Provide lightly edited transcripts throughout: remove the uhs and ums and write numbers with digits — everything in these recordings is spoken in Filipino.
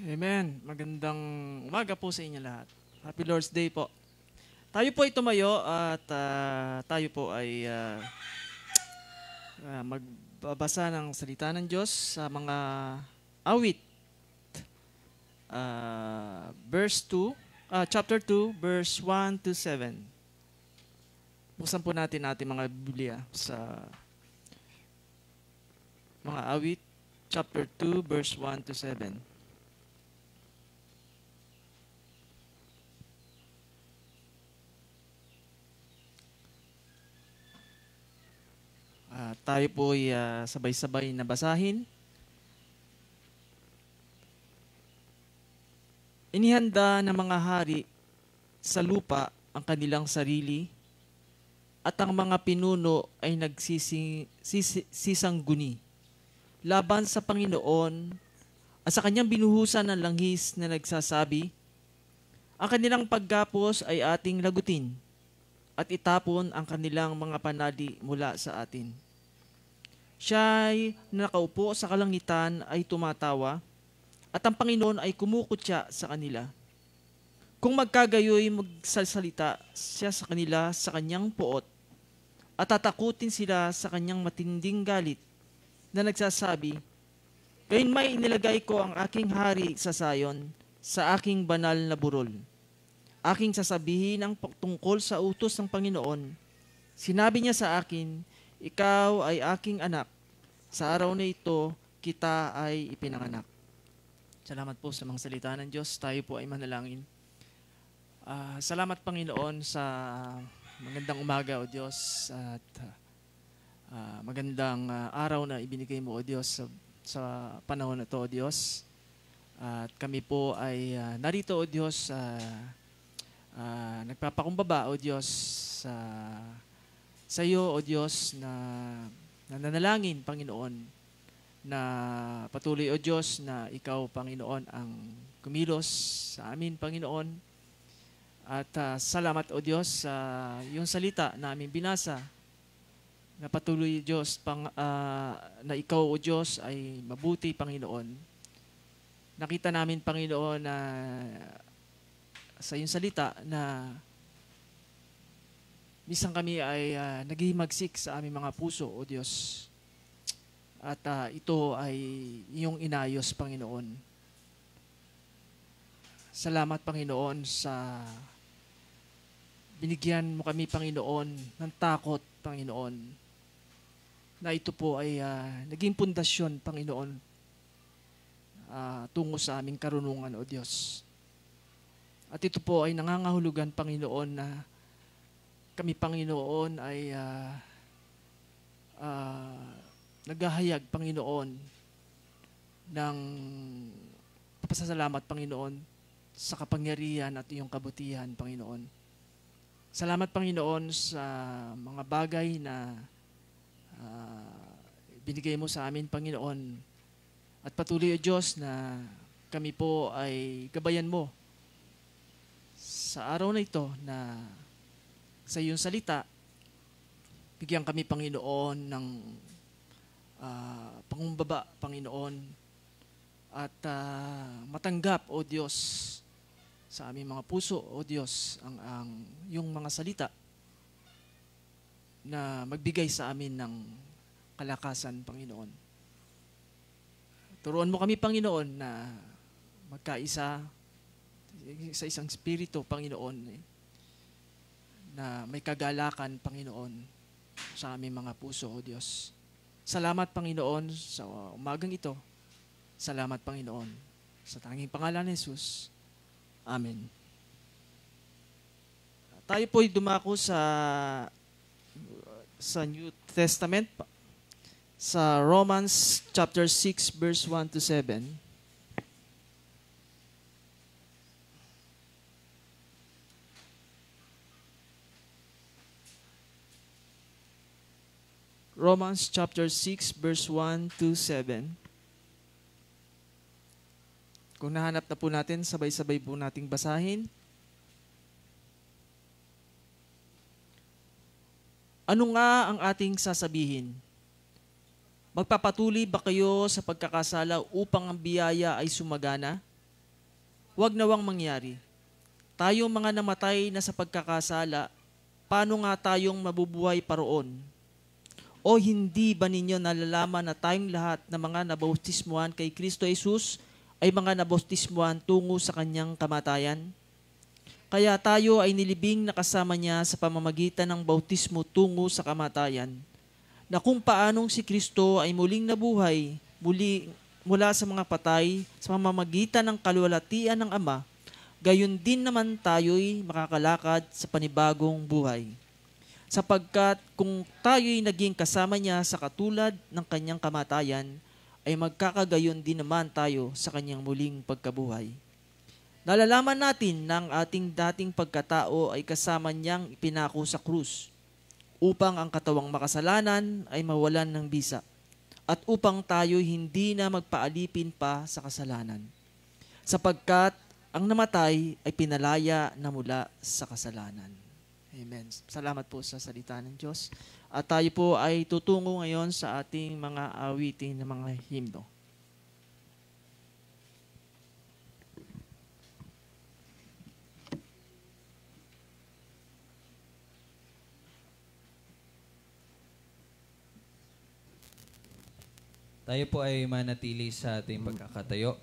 Amen. Magandang umaga po sa inyo lahat. Happy Lord's Day po. Tayo po ay tumayo at tayo po ay magbabasa ng salita ng Diyos sa mga awit. Chapter 2, verse 1 to 7. Buksan po natin ating mga Biblia sa mga awit, chapter 2, verse 1 to 7. Tayo po ay sabay-sabay na basahin. Inihanda ng mga hari sa lupa ang kanilang sarili at ang mga pinuno ay nagsisangguni laban sa Panginoon at sa kanyang binuhusan ng langhis na nagsasabi, ang kanilang paggapos ay ating lagutin at itapon ang kanilang mga panali mula sa atin. Siya'y nakaupo sa kalangitan ay tumatawa at ang Panginoon ay kumukutya sa kanila. Kung magkagayoy magsasalita siya sa kanila sa kanyang poot at tatakutin sila sa kanyang matinding galit na nagsasabi, gayon may inilagay ko ang aking hari sa Sayon sa aking banal na burol. Aking sasabihin ang tungkol sa utos ng Panginoon. Sinabi niya sa akin, ikaw ay aking anak. Sa araw na ito, kita ay ipinanganak. Salamat po sa mga salita ng Diyos. Tayo po ay manalangin. Salamat Panginoon sa magandang umaga o Diyos at magandang araw na ibinigay mo o Diyos sa panahon na ito o Diyos. At kami po ay narito o Diyos nagpapakumbaba o Diyos sa iyo o Diyos na nananalangin Panginoon na patuloy o Diyos na ikaw Panginoon ang kumilos sa amin Panginoon at salamat o Diyos sa iyong salita na aming binasa na patuloy Diyos na ikaw o Diyos ay mabuti Panginoon. Nakita namin Panginoon na sa iyong salita na minsan kami ay naghihimagsik sa aming mga puso, O Diyos. At ito ay iyong inayos, Panginoon. Salamat, Panginoon, sa binigyan mo kami, Panginoon, ng takot, Panginoon, na ito po ay naging pundasyon, Panginoon, tungo sa aming karunungan, O Diyos. At ito po ay nangangahulugan, Panginoon, na kami, Panginoon, ay naghahayag, Panginoon, ng pasasalamat, Panginoon, sa kapangyarihan at iyong kabutihan, Panginoon. Salamat, Panginoon, sa mga bagay na binigay mo sa amin, Panginoon. At patuloy, O Diyos, na kami po ay gabayan mo sa araw na ito na sa iyong salita, bigyan kami, Panginoon, ng pangumbaba, Panginoon, at matanggap, O Diyos, sa aming mga puso, O Diyos, ang iyong mga salita na magbigay sa amin ng kalakasan, Panginoon. Turuan mo kami, Panginoon, na magkaisa sa isang spirito, Panginoon, na may kagalakan, Panginoon, sa aming mga puso, O Diyos. Salamat, Panginoon, sa umagang ito. Salamat, Panginoon, sa tanging pangalan ni Jesus. Amen. Tayo po'y dumako sa New Testament, sa Romans chapter 6, verse 1 to 7. Romans chapter 6, verse 1 to 7. Kung nahanap na po natin, sabay-sabay po nating basahin. Ano nga ang ating sasabihin? Magpapatuloy ba kayo sa pagkakasala upang ang biyaya ay sumagana? Huwag nawang mangyari. Tayong mga namatay na sa pagkakasala, paano nga tayong mabubuhay paroon? O hindi ba ninyo nalalaman na tayong lahat na mga nabautismuhan kay Kristo Jesus ay mga nabautismuhan tungo sa kanyang kamatayan? Kaya tayo ay nilibing na kasama niya sa pamamagitan ng bautismo tungo sa kamatayan, na kung paanong si Kristo ay muling nabuhay mula sa mga patay sa pamamagitan ng kaluwalhatian ng Ama, gayon din naman tayo'y makakalakad sa panibagong buhay. Sapagkat kung tayo'y naging kasama niya sa katulad ng kanyang kamatayan, ay magkakagayon din naman tayo sa kanyang muling pagkabuhay. Nalalaman natin na ang ating dating pagkatao ay kasama niyang ipinako sa krus, upang ang katawang makasalanan ay mawalan ng bisa, at upang tayo hindi na magpaalipin pa sa kasalanan. Sapagkat ang namatay ay pinalaya na mula sa kasalanan. Amen. Salamat po sa salita ng Diyos. At tayo po ay tutungo ngayon sa ating mga awitin ng mga himno. Tayo po ay manatili sa ating pagkakatayo.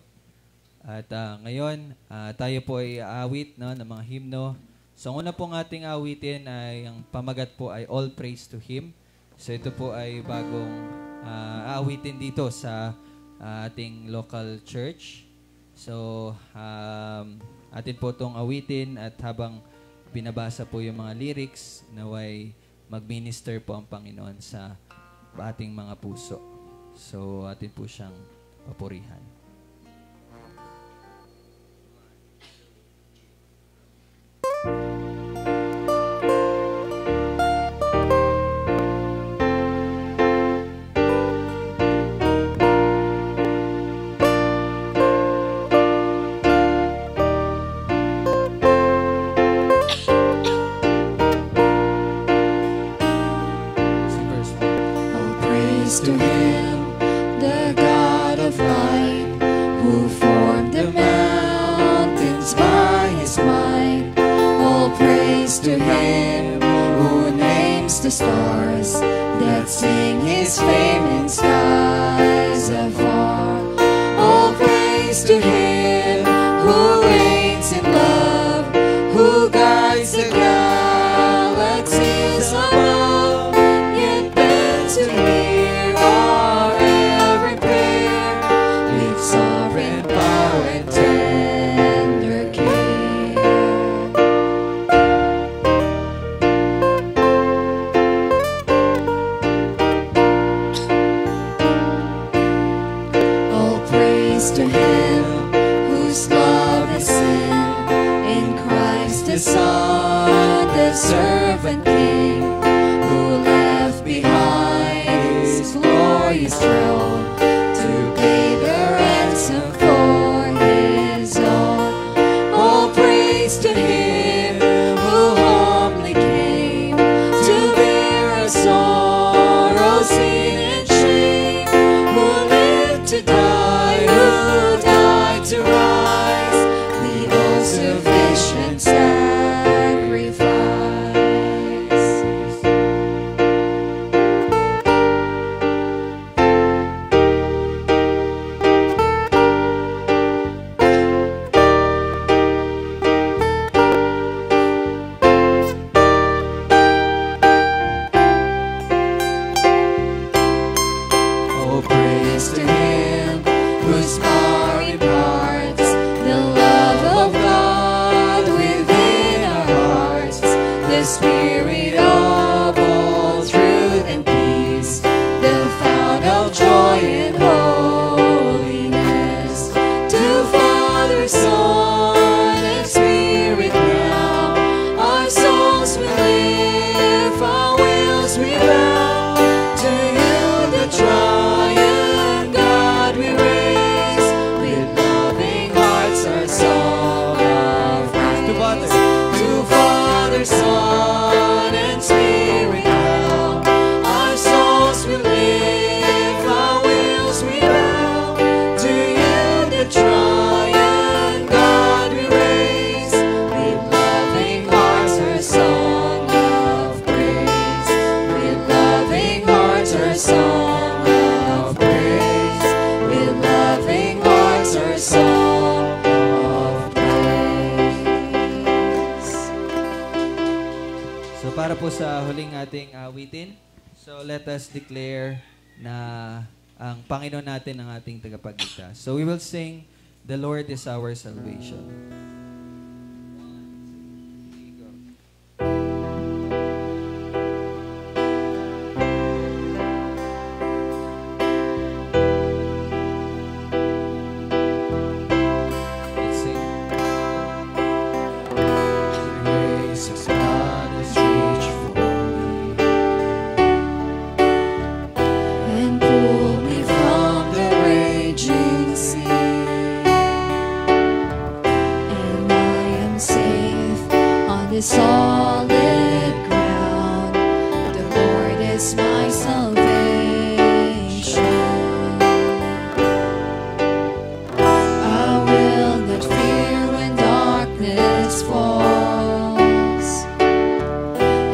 At ngayon, tayo po ay aawit ng mga himno. So, ang una pong ating awitin ay, ang pamagat po ay All Praise to Him. So, ito po ay bagong aawitin dito sa ating local church. So, atin po itong awitin at habang binabasa po yung mga lyrics, naway mag-minister po ang Panginoon sa ating mga puso. So, atin po siyang papurihan. All praise to Him, the God of light, who formed the mountains by His might. All praise to Him, who names the stars that sing His fame in skies afar. All praise to Him, who reigns in love, who guides the galaxies above, yet bends to hear our every prayer with sovereign power and tender care. All praise to Him whose love is sin in Christ the Son, the servant King, who left behind His glorious throne to pay the ransom for His own. All praise to Him who humbly came to bear our sorrow, sin, and shame, who lived to die, who died to rise, the all-sufficient sacrifice. Oh, praise to Him whose power imparts the love of God within our hearts, the Spirit of all truth and peace, the fount of joy and holiness. To Father, Son, and Spirit now, our souls we live, our wills we bow. To You, the triune God, we raise, with loving hearts our song of praise. To Father, Son, and Spirit now, our souls we live, our wills we bow. To You, the triune God, para po sa huling ating awitin. So let us declare na ang Panginoon natin ang ating tagapagligtas. So we will sing, "The Lord is our salvation." Let's sing. Grace as God has reached for me and pulled me from the raging sea, and I am safe on this solid ground. The Lord is my salvation. I will not fear when darkness falls.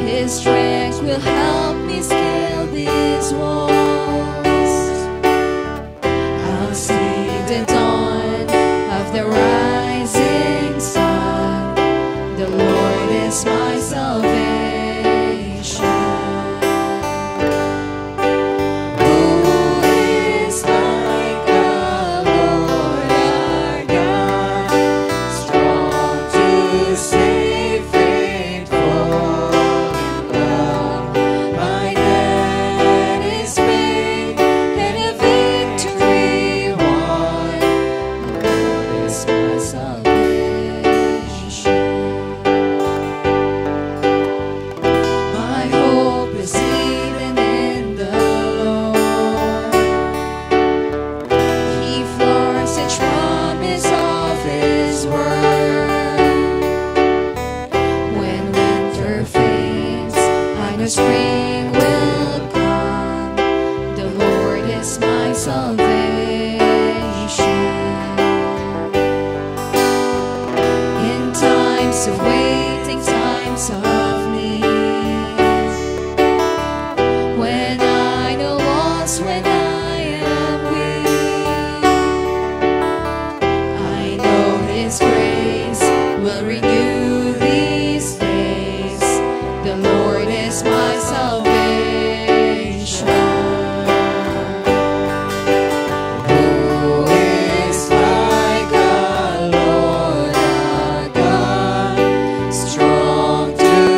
His strength will help me scale these walls. I'll see the dawn of the rising sun. The Lord is my salvation. Who is like the Lord our God, strong to save, faithful in love? My debt is paid and a victory won. The Lord is my salvation. My hope is hidden in the Lord. He floors each promise of His word. When winter fades, I know spring will come. The Lord is my salvation. In times of waiting, times of need, when I know lost, when I am weak, I know His grace will renew these days. The Lord is my salvation. Who is like the Lord our God, strong to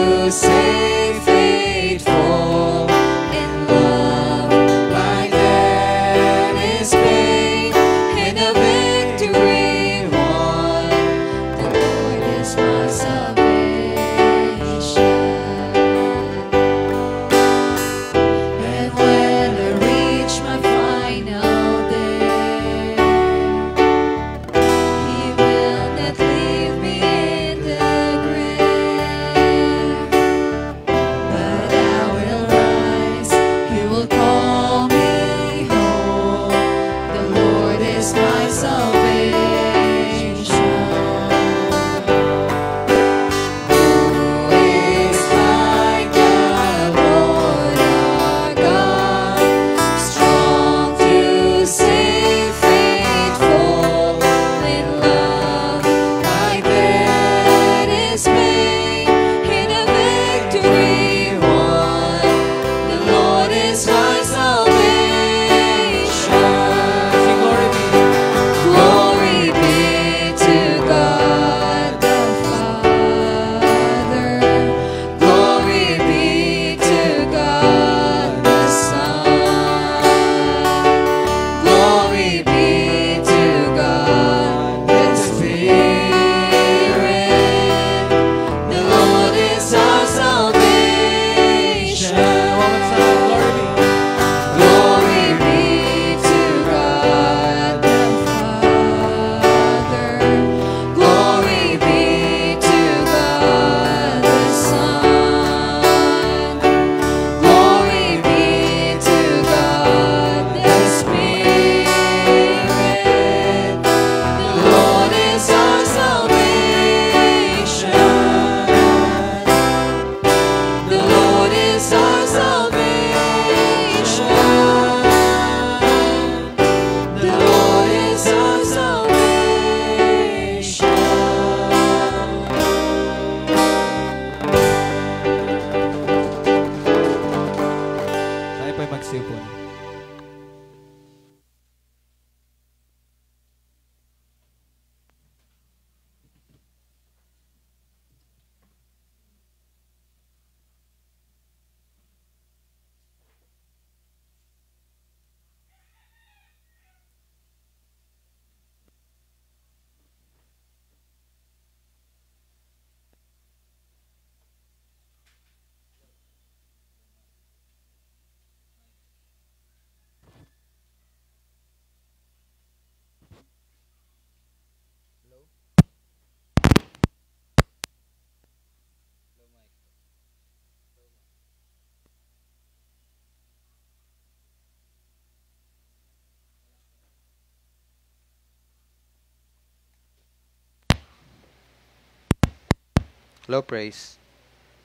Low praise.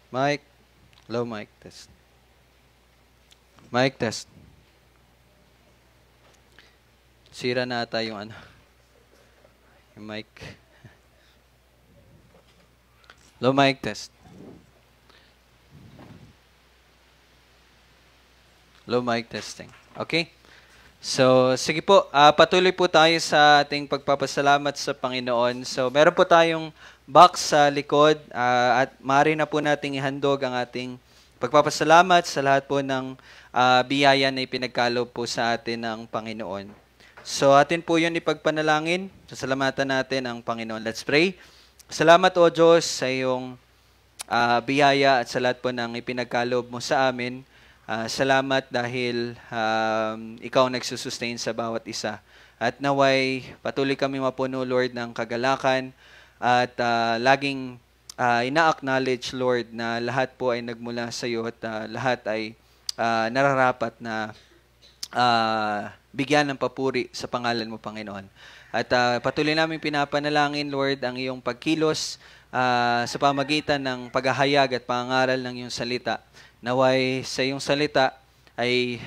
Mic. Low mic test. Mic test. Sira na ata yung yung mic. Low mic test. Low mic testing. Okay? So, sige po, patuloy po tayo sa ating pagpapasalamat sa Panginoon. So, meron po tayong box sa likod at maaari na po nating ihandog ang ating pagpapasalamat sa lahat po ng biyaya na ipinagkaloob po sa atin ng Panginoon. So, atin po yun ipagpanalangin. Sasalamatan natin ang Panginoon. Let's pray. Salamat o Diyos sa iyong biyaya at sa lahat po ng ipinagkaloob mo sa amin. Salamat dahil ikaw nagsusustain sa bawat isa. At naway patuloy kami mapuno, Lord, ng kagalakan at laging ina-acknowledge, Lord, na lahat po ay nagmula sa iyo at lahat ay nararapat na bigyan ng papuri sa pangalan mo, Panginoon. At patuloy namin pinapanalangin, Lord, ang iyong pagkilos sa pamagitan ng paghahayag at pangangaral ng iyong salita. Naway sa iyong salita ay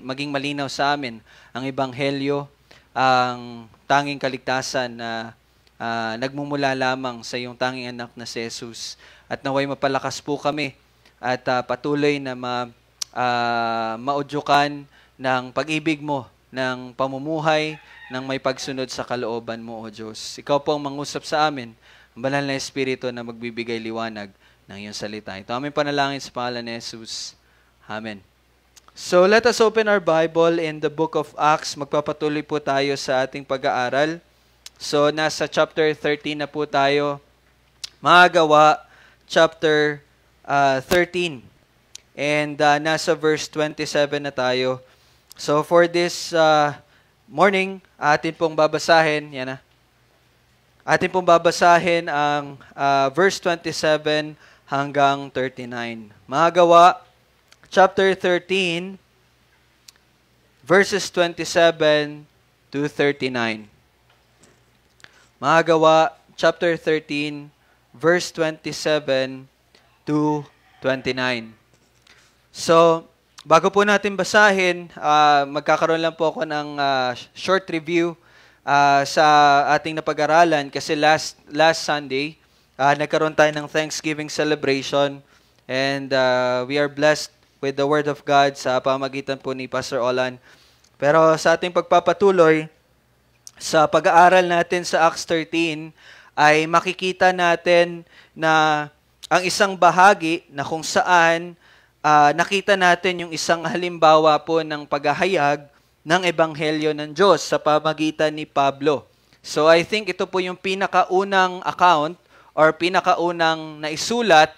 maging malinaw sa amin ang ebanghelyo, ang tanging kaligtasan na nagmumula lamang sa iyong tanging anak na si Jesus. At naway mapalakas po kami at patuloy na maudyukan ng pag-ibig mo, ng pamumuhay, ng may pagsunod sa kalooban mo, O Diyos. Ikaw po ang mangusap sa amin, ang banal na Espiritu na magbibigay liwanag ng iyong salita. Ito aming panalangin sa pangalan ni Jesus. Amen. So let us open our Bible in the book of Acts. Magpapatuloy po tayo sa ating pag-aaral. So nasa chapter 13 na po tayo. Mga Gawa, chapter 13. And nasa verse 27 na tayo. So for this morning, atin pong babasahin, yan na. Atin pong babasahin ang verse 27 hanggang 39. Mga Gawa, chapter 13, verses 27 to 39. Mga Gawa, chapter 13, verse 27 to 29. So, bago po natin basahin, magkakaroon lang po ako ng short review sa ating napag-aralan kasi last Sunday, nagkaroon tayo ng Thanksgiving celebration and we are blessed with the Word of God sa pamagitan po ni Pastor Olan. Pero sa ating pagpapatuloy, sa pag-aaral natin sa Acts 13, ay makikita natin na ang isang bahagi na kung saan nakita natin yung isang halimbawa po ng paghahayag ng Ebanghelyo ng Diyos sa pamagitan ni Pablo. So I think ito po yung pinakaunang account or pinakaunang naisulat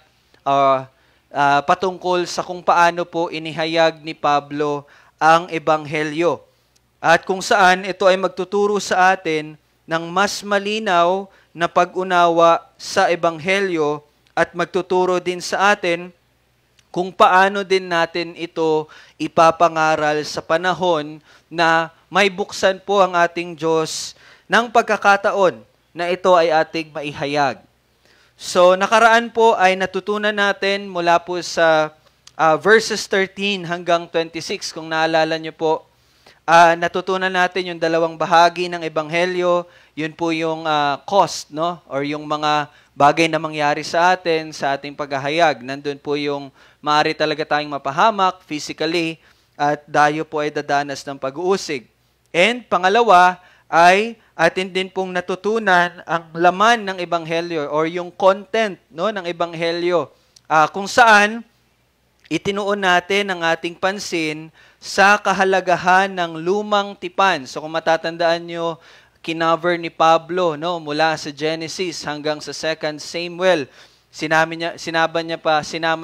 patungkol sa kung paano po inihayag ni Pablo ang Ebanghelyo. At kung saan ito ay magtuturo sa atin ng mas malinaw na pag-unawa sa Ebanghelyo at magtuturo din sa atin kung paano din natin ito ipapangaral sa panahon na may buksan po ang ating Diyos ng pagkakataon na ito ay ating maihayag. So, nakaraan po ay natutunan natin mula po sa verses 13 hanggang 26. Kung naalala nyo po, natutunan natin yung dalawang bahagi ng Ebanghelyo. Yun po yung cost, no? Or yung mga bagay na mangyari sa atin, sa ating paghahayag. Nandun po yung maaari talaga tayong mapahamak physically at dayo po ay dadanas ng pag-uusig. And pangalawa ay atin din pong natutunan ang laman ng Ebanghelyo or yung content, no, ng Ebanghelyo. Kung saan itinuon natin ang ating pansin sa kahalagahan ng lumang tipan. So kung matatandaan nyo, kinover ni Pablo, no, mula sa Genesis hanggang sa 2 Samuel. Sinama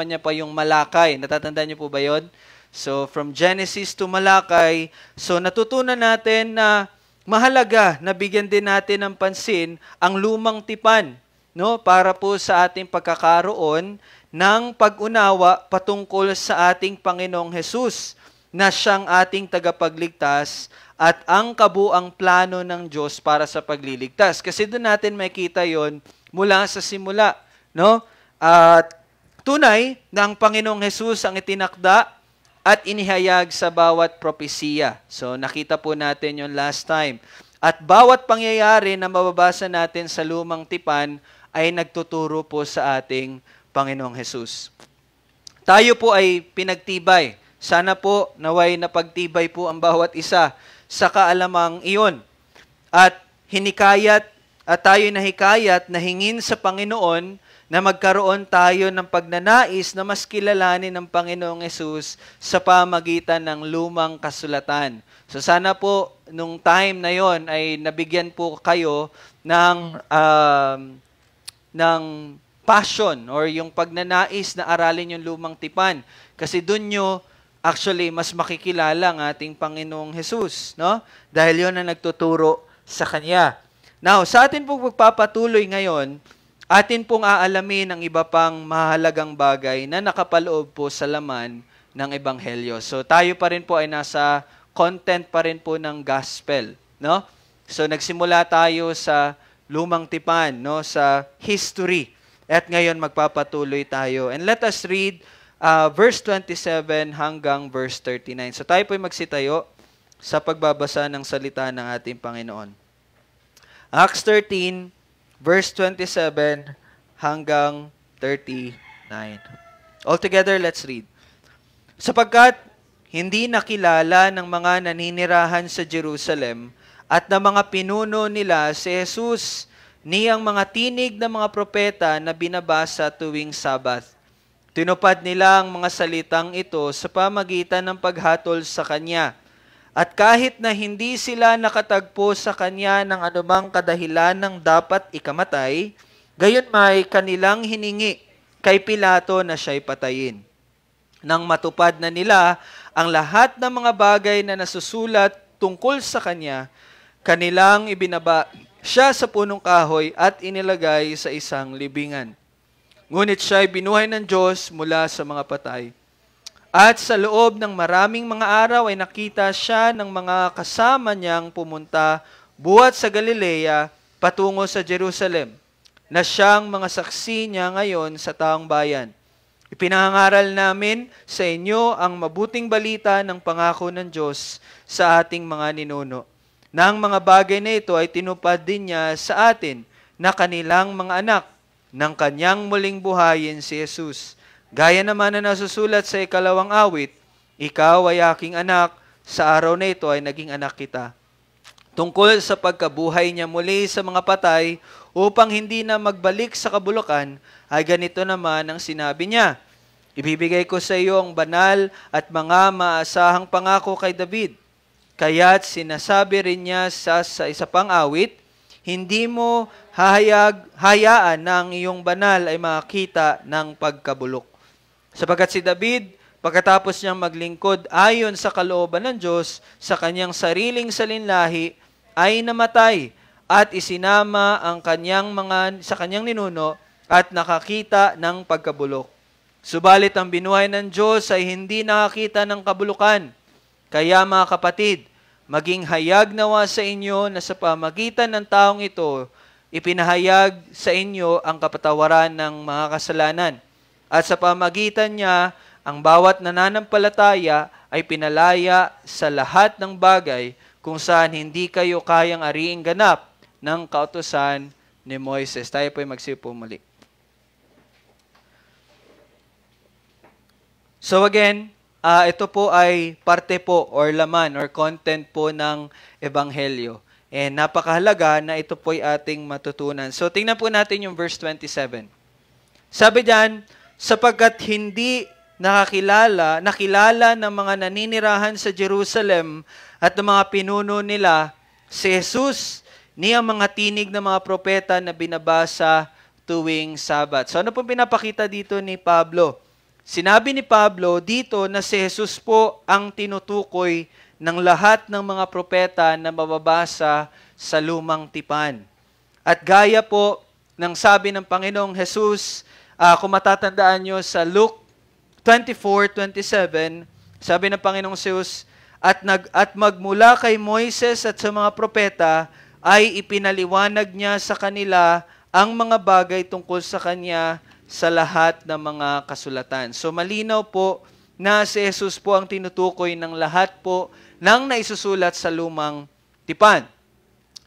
niya pa yung Malakay. Natatandaan niyo po ba 'yon? So from Genesis to Malakay, so natutunan natin na mahalaga na bigyan din natin ng pansin ang lumang tipan, no, para po sa ating pagkakaroon ng pag-unawa patungkol sa ating Panginoong Hesus na siyang ating tagapagligtas at ang kabuang plano ng Diyos para sa pagliligtas. Kasi doon natin makita yon mula sa simula. no? At tunay na ang Panginoong Hesus ang itinakda at inihayag sa bawat propesiya. So nakita po natin yon last time. At bawat pangyayari na mababasa natin sa lumang tipan ay nagtuturo po sa ating Panginoong Hesus. Tayo po ay pinagtibay. Sana po naway napagtibay po ang bawat isa sa kaalamang iyon. At hinikayat at tayo nahikayat na hingin sa Panginoon na magkaroon tayo ng pagnanais na mas kilalanin ng Panginoong Hesus sa pamagitan ng lumang kasulatan. So sana po, nung time na yon ay nabigyan po kayo ng passion or yung pagnanais na aralin yung lumang tipan. Kasi doon nyo actually mas makikilala ang ating Panginoong Hesus, no? Dahil yon ang nagtuturo sa Kanya. Now, sa atin pong pagpapatuloy ngayon, atin pong aalamin ang iba pang mahalagang bagay na nakapaloob po sa laman ng Ebanghelyo. So tayo pa rin po ay nasa content pa rin po ng gospel, no? So nagsimula tayo sa lumang tipan, no, sa history. At ngayon magpapatuloy tayo. And let us read verse 27 hanggang verse 39. So tayo po ay magsitayo sa pagbabasa ng salita ng ating Panginoon. Acts 13 verse 27 hanggang 39. Altogether, let's read. Sapagkat hindi nakilala ng mga naninirahan sa Jerusalem at ng mga pinuno nila si Jesus ni ang mga tinig ng mga propeta na binabasa tuwing Sabat. Tinupad nila ang mga salitang ito sa pamagitan ng paghatol sa Kanya. At kahit na hindi sila nakatagpo sa Kanya ng anumang kadahilan ng dapat ikamatay, gayon may kanilang hiningi kay Pilato na siya'y patayin. Nang matupad na nila ang lahat ng mga bagay na nasusulat tungkol sa Kanya, kanilang ibinaba siya sa punong kahoy at inilagay sa isang libingan. Ngunit siya'y binuhay ng Diyos mula sa mga patay. At sa loob ng maraming mga araw ay nakita siya ng mga kasama niyang pumunta buhat sa Galilea patungo sa Jerusalem, na siyang mga saksi niya ngayon sa taong bayan. Ipinangaral namin sa inyo ang mabuting balita ng pangako ng Diyos sa ating mga ninuno. Na ang mga bagay na ito ay tinupad din niya sa atin na kanilang mga anak ng kanyang muling buhayin si Jesus. Gaya naman na nasusulat sa 2 awit, ikaw ay aking anak, sa araw na ito ay naging anak kita. Tungkol sa pagkabuhay niya muli sa mga patay, upang hindi na magbalik sa kabulukan, ay ganito naman ang sinabi niya. Ibibigay ko sa iyo ang banal at mga maasahang pangako kay David. Kaya't sinasabi rin niya sa isa pang awit, hindi mo hayaan na ang iyong banal ay makita ng pagkabulok. Sapagkat si David, pagkatapos niyang maglingkod ayon sa kalooban ng Diyos sa kanyang sariling salinlahi, ay namatay at isinama ang sa kanyang ninuno at nakakita ng pagkabulok. Subalit ang binuhay ng Diyos ay hindi nakakita ng kabulukan. Kaya mga kapatid, maging hayag nawa sa inyo na sa pamagitan ng taong ito, ipinahayag sa inyo ang kapatawaran ng mga kasalanan. At sa pamagitan niya, ang bawat nananampalataya ay pinalaya sa lahat ng bagay kung saan hindi kayo kayang ariing ganap ng kautusan ni Moises. Tayo po'y magsipo muli. So again, ito po ay parte po or laman or content po ng Ebanghelyo. And napakahalaga na ito po ay ating matutunan. So tingnan po natin yung verse 27. Sabi diyan, sapagkat hindi nakilala ng mga naninirahan sa Jerusalem at ng mga pinuno nila si Jesus ni ang mga tinig ng mga propeta na binabasa tuwing Sabat. So ano po pinapakita dito ni Pablo? Sinabi ni Pablo dito na si Jesus po ang tinutukoy ng lahat ng mga propeta na mababasa sa lumang tipan. At gaya po ng sabi ng Panginoong Jesus, kung matatandaan nyo sa Luke 24:27, sabi ng Panginoong Jesus, at magmula kay Moises at sa mga propeta ay ipinaliwanag niya sa kanila ang mga bagay tungkol sa Kanya sa lahat ng mga kasulatan. So malinaw po na si Jesus po ang tinutukoy ng lahat po ng naisusulat sa lumang tipan.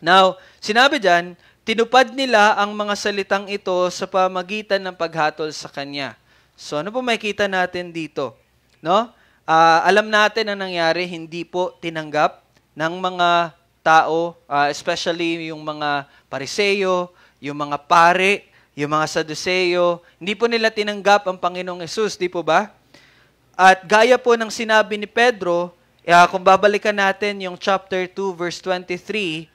Now, sinabi dyan, tinupad nila ang mga salitang ito sa pamagitan ng paghatol sa Kanya. So ano po makikita natin dito? No? Alam natin ang nangyari, hindi po tinanggap ng mga tao, especially yung mga Pariseo, yung mga pare, yung mga Saduceo, hindi po nila tinanggap ang Panginoong Hesus, di po ba? At gaya po ng sinabi ni Pedro, kung babalikan natin yung chapter 2, verse 23,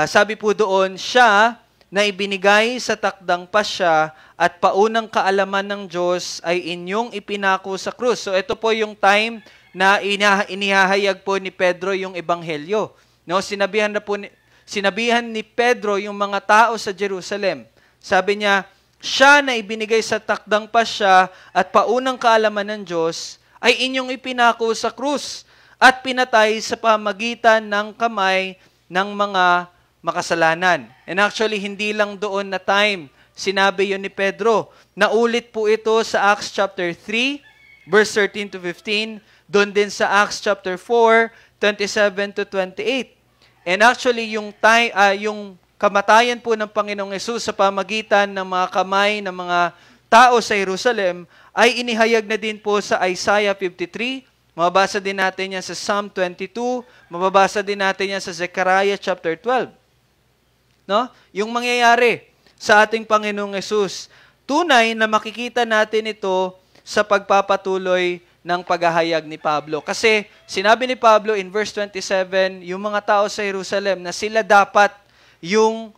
sabi po doon, siya na ibinigay sa takdang pasya at paunang kaalaman ng Diyos ay inyong ipinako sa krus. So ito po yung time na inihahayag po ni Pedro yung ebanghelyo. No, sinabihan ni Pedro yung mga tao sa Jerusalem. Sabi niya, siya na ibinigay sa takdang pasya at paunang kaalaman ng Diyos ay inyong ipinako sa krus at pinatay sa pamagitan ng kamay ng mga makasalanan. And actually, hindi lang doon na time sinabi yun ni Pedro. Naulit po ito sa Acts chapter 3, verse 13 to 15, doon din sa Acts chapter 4, 27 to 28. And actually, yung kamatayan po ng Panginoong Hesus sa pamagitan ng mga kamay ng mga tao sa Jerusalem ay inihayag na din po sa Isaiah 53. Mababasa din natin yan sa Psalm 22. Mababasa din natin yan sa Zechariah chapter 12. No? Yung mangyayari sa ating Panginoong Hesus. Tunay na makikita natin ito sa pagpapatuloy ng paghahayag ni Pablo. Kasi sinabi ni Pablo in verse 27, yung mga tao sa Jerusalem na sila dapat yung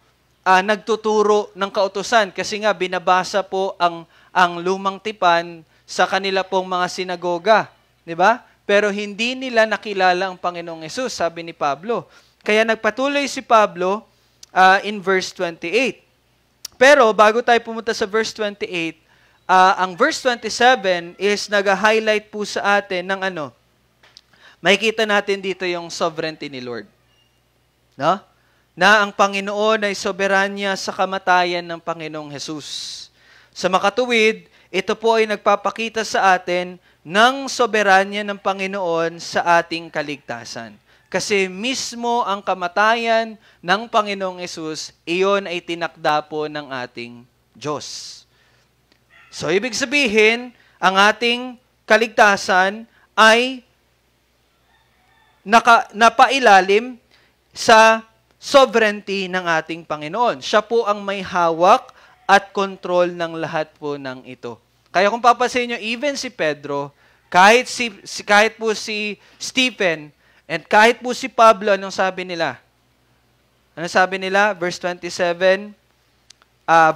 nagtuturo ng kautusan. Kasi nga binabasa po ang lumang tipan sa kanila pong mga sinagoga. Diba? Pero hindi nila nakilala ang Panginoong Hesus, sabi ni Pablo. Kaya nagpatuloy si Pablo in verse 28. Pero bago tayo pumunta sa verse 28, ang verse 27 is nag-highlight po sa atin ng ano. Makikita natin dito yung sovereignty ni Lord. No? Na ang Panginoon ay soberanya sa kamatayan ng Panginoong Hesus. Sa makatuwid, ito po ay nagpapakita sa atin ng soberanya ng Panginoon sa ating kaligtasan. Kasi mismo ang kamatayan ng Panginoong Hesus, iyon ay tinakda po ng ating Diyos. So, ibig sabihin, ang ating kaligtasan ay napailalim sa sovereignty ng ating Panginoon. Siya po ang may hawak at control ng lahat po ng ito. Kaya kung papasin nyo, even si Pedro, kahit po si Stephen, and kahit po si Pablo, anong sabi nila? Anong sabi nila? Verse 27,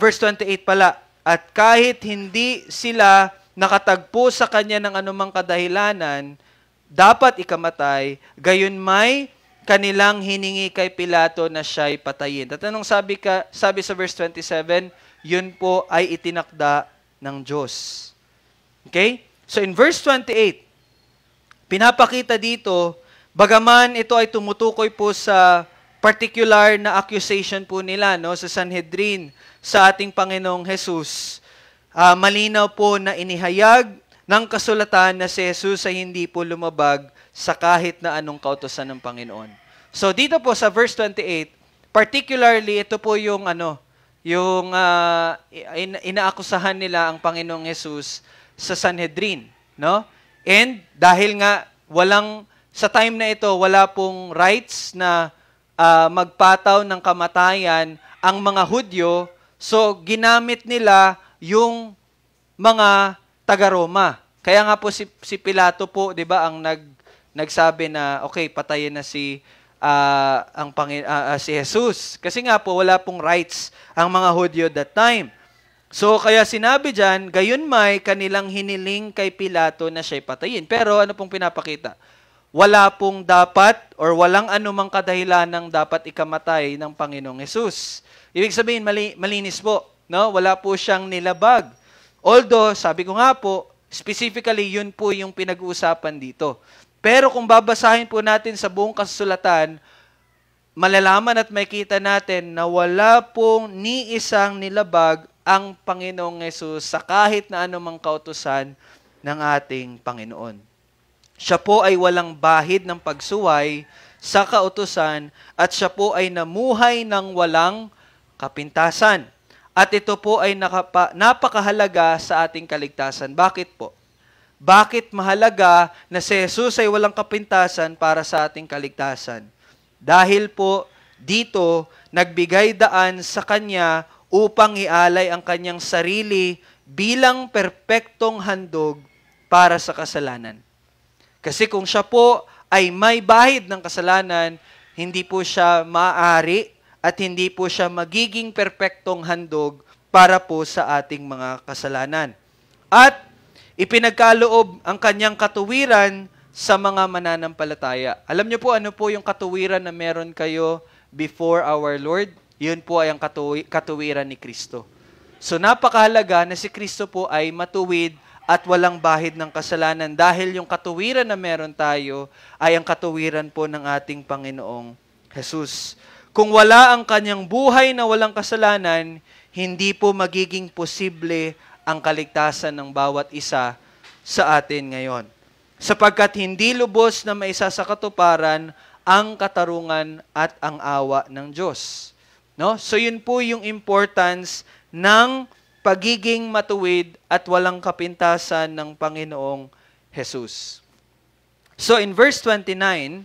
verse 28 pala. At kahit hindi sila nakatagpo sa kanya ng anumang kadahilanan, dapat ikamatay, gayon may kanilang hiningi kay Pilato na siya'y patayin. At anong sabi sa verse 27, yun po ay itinakda ng Diyos. Okay? So in verse 28, pinapakita dito, bagaman ito ay tumutukoy po sa particular na accusation po nila sa Sanhedrin sa ating Panginoong Hesus, malinaw po na inihayag ng kasulatan na si Jesus ay hindi po lumabag sa kahit na anong kautusan ng Panginoon. So dito po sa verse 28, particularly ito po yung inaakusahan nila ang Panginoong Hesus sa Sanhedrin, no? And dahil nga sa time na ito wala pong rights na magpataw ng kamatayan ang mga Hudyo, so ginamit nila yung mga taga-Roma. Kaya nga po si Pilato po, 'di ba, ang nagsabi na okay, patayin na si Jesus. Kasi nga po wala pong rights ang mga Hudyo that time. So kaya sinabi diyan, gayon may kanilang hiniling kay Pilato na siya'y patayin. Pero ano pong pinapakita? Wala pong dapat or walang anumang kadahilanang dapat ikamatay ng Panginoong Hesus. Ibig sabihin, malinis po. No? Wala po siyang nilabag. Although, sabi ko nga po, specifically, yun po yung pinag-uusapan dito. Pero kung babasahin po natin sa buong kasulatan, malalaman at makita natin na wala pong ni isang nilabag ang Panginoong Hesus sa kahit na anumang kautusan ng ating Panginoon. Siya po ay walang bahid ng pagsuway sa kautusan at siya po ay namuhay ng walang kapintasan. At ito po ay napakahalaga sa ating kaligtasan. Bakit po? Bakit mahalaga na si Jesus ay walang kapintasan para sa ating kaligtasan? Dahil po dito nagbigay daan sa Kanya upang ialay ang Kanyang sarili bilang perpektong handog para sa kasalanan. Kasi kung siya po ay may bahid ng kasalanan, hindi po siya maaari at hindi po siya magiging perpektong handog para po sa ating mga kasalanan. At ipinagkaloob ang Kanyang katuwiran sa mga mananampalataya. Alam niyo po ano po yung katuwiran na meron kayo before our Lord? Yun po ay ang katuwiran ni Kristo. So napakahalaga na si Kristo po ay matuwid at walang bahid ng kasalanan dahil yung katuwiran na meron tayo ay ang katuwiran po ng ating Panginoong Jesus. Kung wala ang Kanyang buhay na walang kasalanan, hindi po magiging posible ang kaligtasan ng bawat isa sa atin ngayon. Sapagkat hindi lubos na maisa sa katuparan ang katarungan at ang awa ng Diyos. No? So yun po yung importance ng pagiging matuwid at walang kapintasan ng Panginoong Jesus. So in verse 29,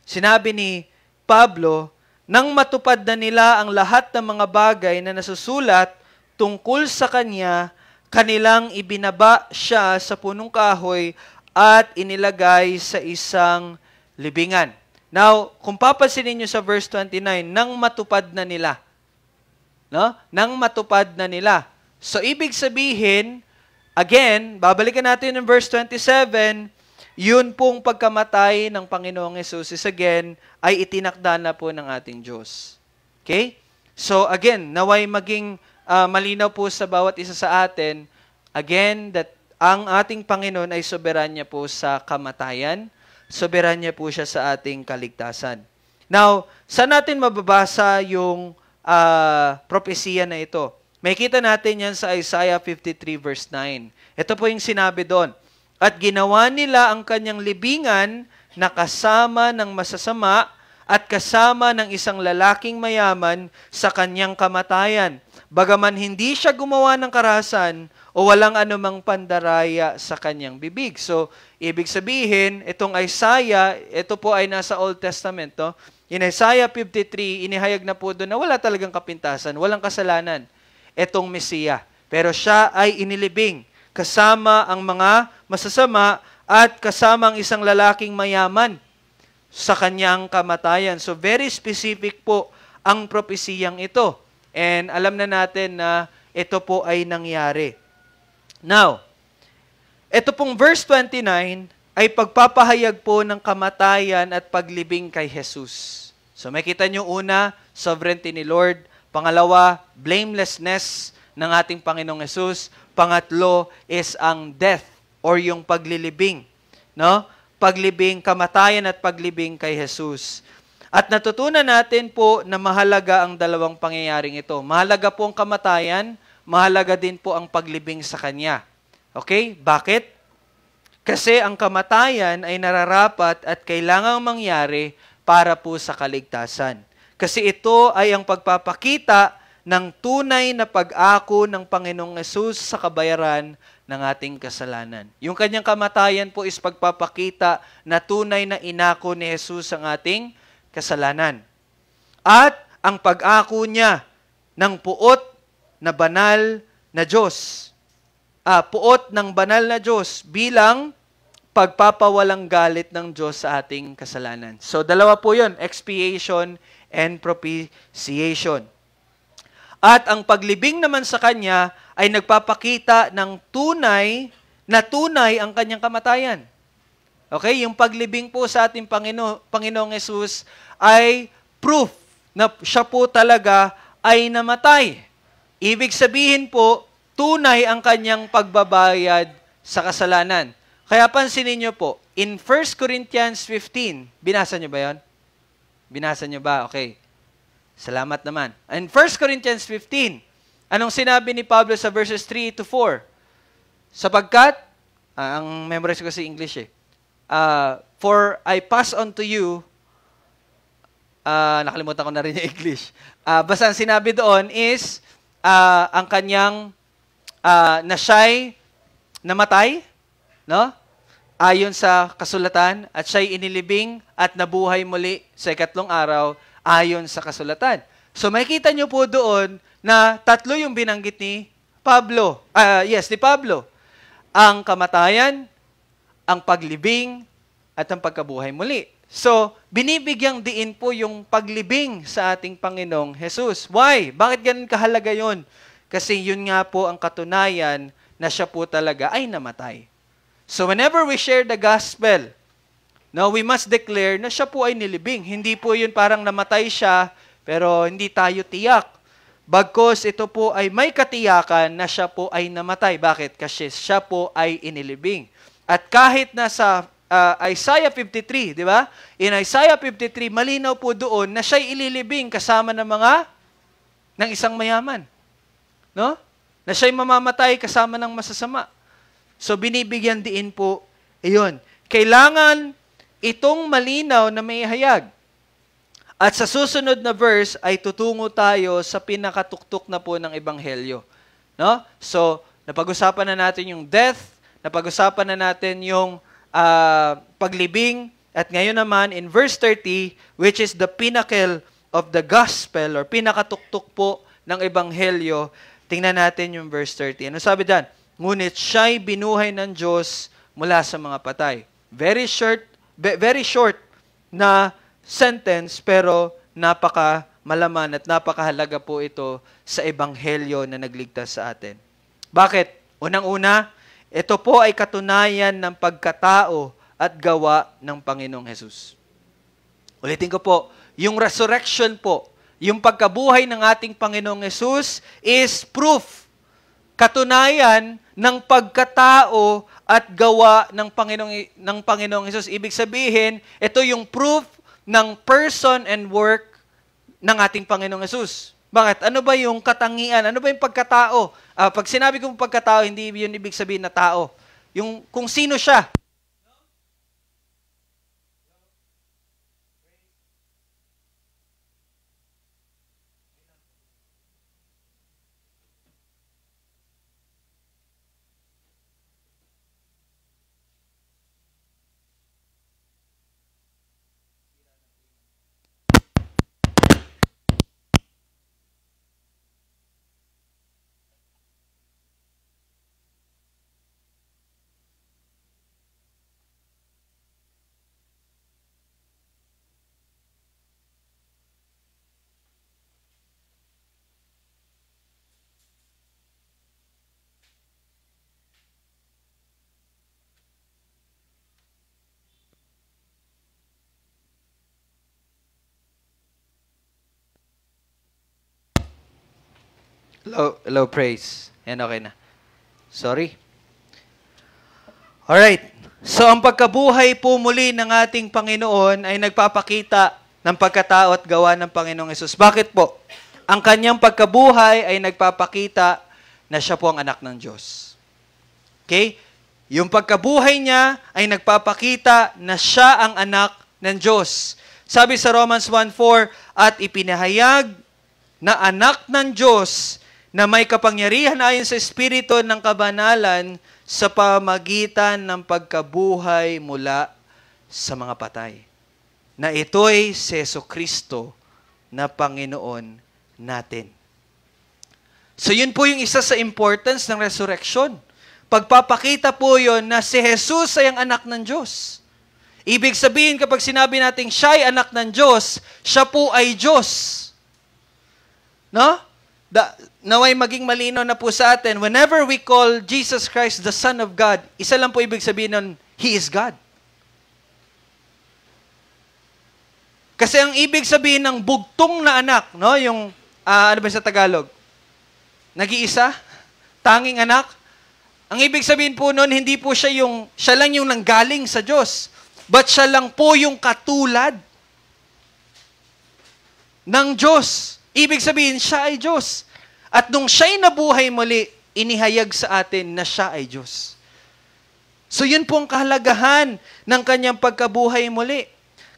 sinabi ni Pablo, nang matupad na nila ang lahat ng mga bagay na nasusulat tungkol sa Kanya, kanilang ibinaba siya sa punong kahoy at inilagay sa isang libingan. Now, kung papansinin niyo sa verse 29, nang matupad na nila. No? Nang matupad na nila. So, ibig sabihin, again, babalikan natin yung verse 27, yun pong pagkamatay ng Panginoong Hesus is again, ay itinakda na po ng ating Diyos. Okay? So, again, naway maging malinaw po sa bawat isa sa atin, again, that ang ating Panginoon ay soberanya po sa kamatayan, soberanya po siya sa ating kaligtasan. Now, saan natin mababasa yung propesiya na ito? May kita natin yan sa Isaiah 53 verse 9. Ito po yung sinabi doon. At ginawa nila ang kanyang libingan na kasama ng masasama at kasama ng isang lalaking mayaman sa kanyang kamatayan. Bagaman hindi siya gumawa ng karahasan o walang anumang pandaraya sa kanyang bibig. So, ibig sabihin, itong Isaiah, ito po ay nasa Old Testament. No? In Isaiah 53, inihayag na po doon na wala talagang kapintasan, walang kasalanan itong Mesiya. Pero siya ay inilibing kasama ang mga masasama at kasama ang isang lalaking mayaman sa kanyang kamatayan. So very specific po ang propesiyang ito. And alam na natin na ito po ay nangyari. Now, ito pong verse 29 ay pagpapahayag po ng kamatayan at paglibing kay Jesus. So makita nyo una, sovereignty ni Lord. Pangalawa, blamelessness ng ating Panginoong Hesus. Pangatlo is ang death or yung paglilibing. No? Paglibing, kamatayan at paglibing kay Jesus. At natutunan natin po na mahalaga ang dalawang pangyayaring ito. Mahalaga po ang kamatayan, mahalaga din po ang paglibing sa Kanya. Okay? Bakit? Kasi ang kamatayan ay nararapat at kailangang mangyari para po sa kaligtasan. Kasi ito ay ang pagpapakita ng tunay na pag-ako ng Panginoong Hesus sa kabayaran ng ating kasalanan. Yung kanyang kamatayan po is pagpapakita na tunay na inako ni Hesus ang ating kasalanan. At ang pag-ako niya ng puot na banal na Diyos. Puot ng banal na Diyos bilang pagpapawalang galit ng Diyos sa ating kasalanan. So, dalawa po yun, expiation and propitiation. At ang paglibing naman sa Kanya ay nagpapakita ng tunay ang Kanyang kamatayan. Okay? Yung paglibing po sa ating Panginoong Hesus ay proof na siya po talaga ay namatay. Ibig sabihin po, tunay ang Kanyang pagbabayad sa kasalanan. Kaya pansinin niyo po, in 1 Corinthians 15, binasa niyo ba yon? Binasa niyo ba? Okay. Salamat naman. And 1 Corinthians 15, anong sinabi ni Pablo sa verses 3 to 4? Sapagkat, ang memorize ko sa English for I pass on to you, nakalimutan ko na rin yung English. Basta ang sinabi doon is, ang kanyang, na siya'y namatay, no? Ayon sa kasulatan, at siya'y inilibing at nabuhay muli sa ikatlong araw, ayon sa kasulatan. So makikita niyo po doon na tatlo yung binanggit ni Pablo. Ni Pablo. Ang kamatayan, ang paglibing, at ang pagkabuhay muli. So, binibigyang diin po yung paglibing sa ating Panginoong Jesus. Why? Bakit ganun kahalaga yun? Kasi yun nga po ang katunayan na siya po talaga ay namatay. So, whenever we share the gospel, no, we must declare na siya po ay nilibing. Hindi po yun parang namatay siya, pero hindi tayo tiyak. Bagkus ito po ay may katiyakan na siya po ay namatay. Bakit? Kasi siya po ay inilibing. At kahit nasa Isaiah 53, di ba? In Isaiah 53, malinaw po doon na siya'y ililibing kasama ng isang mayaman. No? Na siya'y mamamatay kasama ng masasama. So, binibigyan diin po, iyon. Kailangan itong malinaw na may hayag. At sa susunod na verse ay tutungo tayo sa pinakatuktok na po ng Ebanghelyo. No? So, napag-usapan na natin yung death, napag-usapan na natin yung paglibing, at ngayon naman in verse 30, which is the pinnacle of the gospel or pinakatuktok po ng Ebanghelyo, tingnan natin yung verse 30. Ano sabi dyan? Ngunit siya'y binuhay ng Diyos mula sa mga patay. Very short na sentence, pero napaka-malaman at napakahalaga po ito sa Ebanghelyo na nagligtas sa atin. Bakit? Unang-una, ito po ay katunayan ng pagkatao at gawa ng Panginoong Jesus. Ulitin ko po, yung resurrection po, yung pagkabuhay ng ating Panginoong Jesus is proof, katunayan ng pagkatao at gawa ng Panginoong Jesus. Ibig sabihin, ito yung proof ng person and work ng ating Panginoong Jesus. Bakit? Ano ba yung katangian? Ano ba yung pagkatao? Pag sinabi kong pagkatao, hindi yun ibig sabihin na tao. Yung kung sino siya. Hello, praise. Yan, okay na. Sorry. Alright. So, ang pagkabuhay po muli ng ating Panginoon ay nagpapakita ng pagkatao at gawa ng Panginoong Hesus. Bakit po? Ang kanyang pagkabuhay ay nagpapakita na siya po ang anak ng Diyos. Okay? Yung pagkabuhay niya ay nagpapakita na siya ang anak ng Diyos. Sabi sa Romans 1:4, at ipinahayag na anak ng Diyos na may kapangyarihan ayon sa Espiritu ng kabanalan sa pamagitan ng pagkabuhay mula sa mga patay. Na ito'y si Jesucristo na Panginoon natin. So yun po yung isa sa importance ng resurrection. Pagpapakita po yun na si Jesus ay ang anak ng Diyos. Ibig sabihin kapag sinabi natin siya ay anak ng Diyos, siya po ay Diyos. No? Naway maging malinaw na po sa atin, whenever we call Jesus Christ the Son of God, isa lang po ibig sabihin nun, He is God. Kasi ang ibig sabihin ng bugtong na anak, no? Yung, ano ba sa Tagalog? Nag-iisa? Tanging anak? Ang ibig sabihin po nun, hindi po siya lang yung nanggaling sa Diyos, but siya lang po yung katulad ng Diyos. Ibig sabihin, siya ay Diyos. At nung siya'y nabuhay muli, inihayag sa atin na siya ay Diyos. So yun po ang kahalagahan ng kanyang pagkabuhay muli.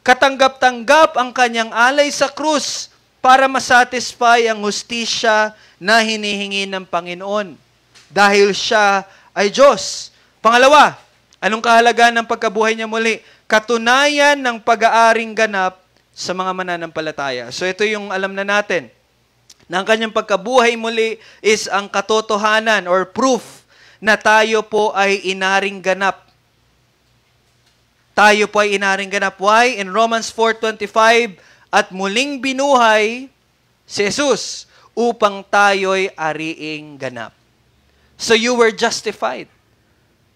Katanggap-tanggap ang kanyang alay sa krus para masatisfy ang hustisya na hinihingi ng Panginoon. Dahil siya ay Diyos. Pangalawa, anong kahalagahan ng pagkabuhay niya muli? Katunayan ng pag-aaring ganap sa mga mananampalataya. So ito yung alam na natin. Na ang kanyang pagkabuhay muli is ang katotohanan or proof na tayo po ay inaring ganap. Tayo po ay inaring ganap. Why? In Romans 4:25, at muling binuhay si Jesus upang tayo'y ariing ganap. So you were justified.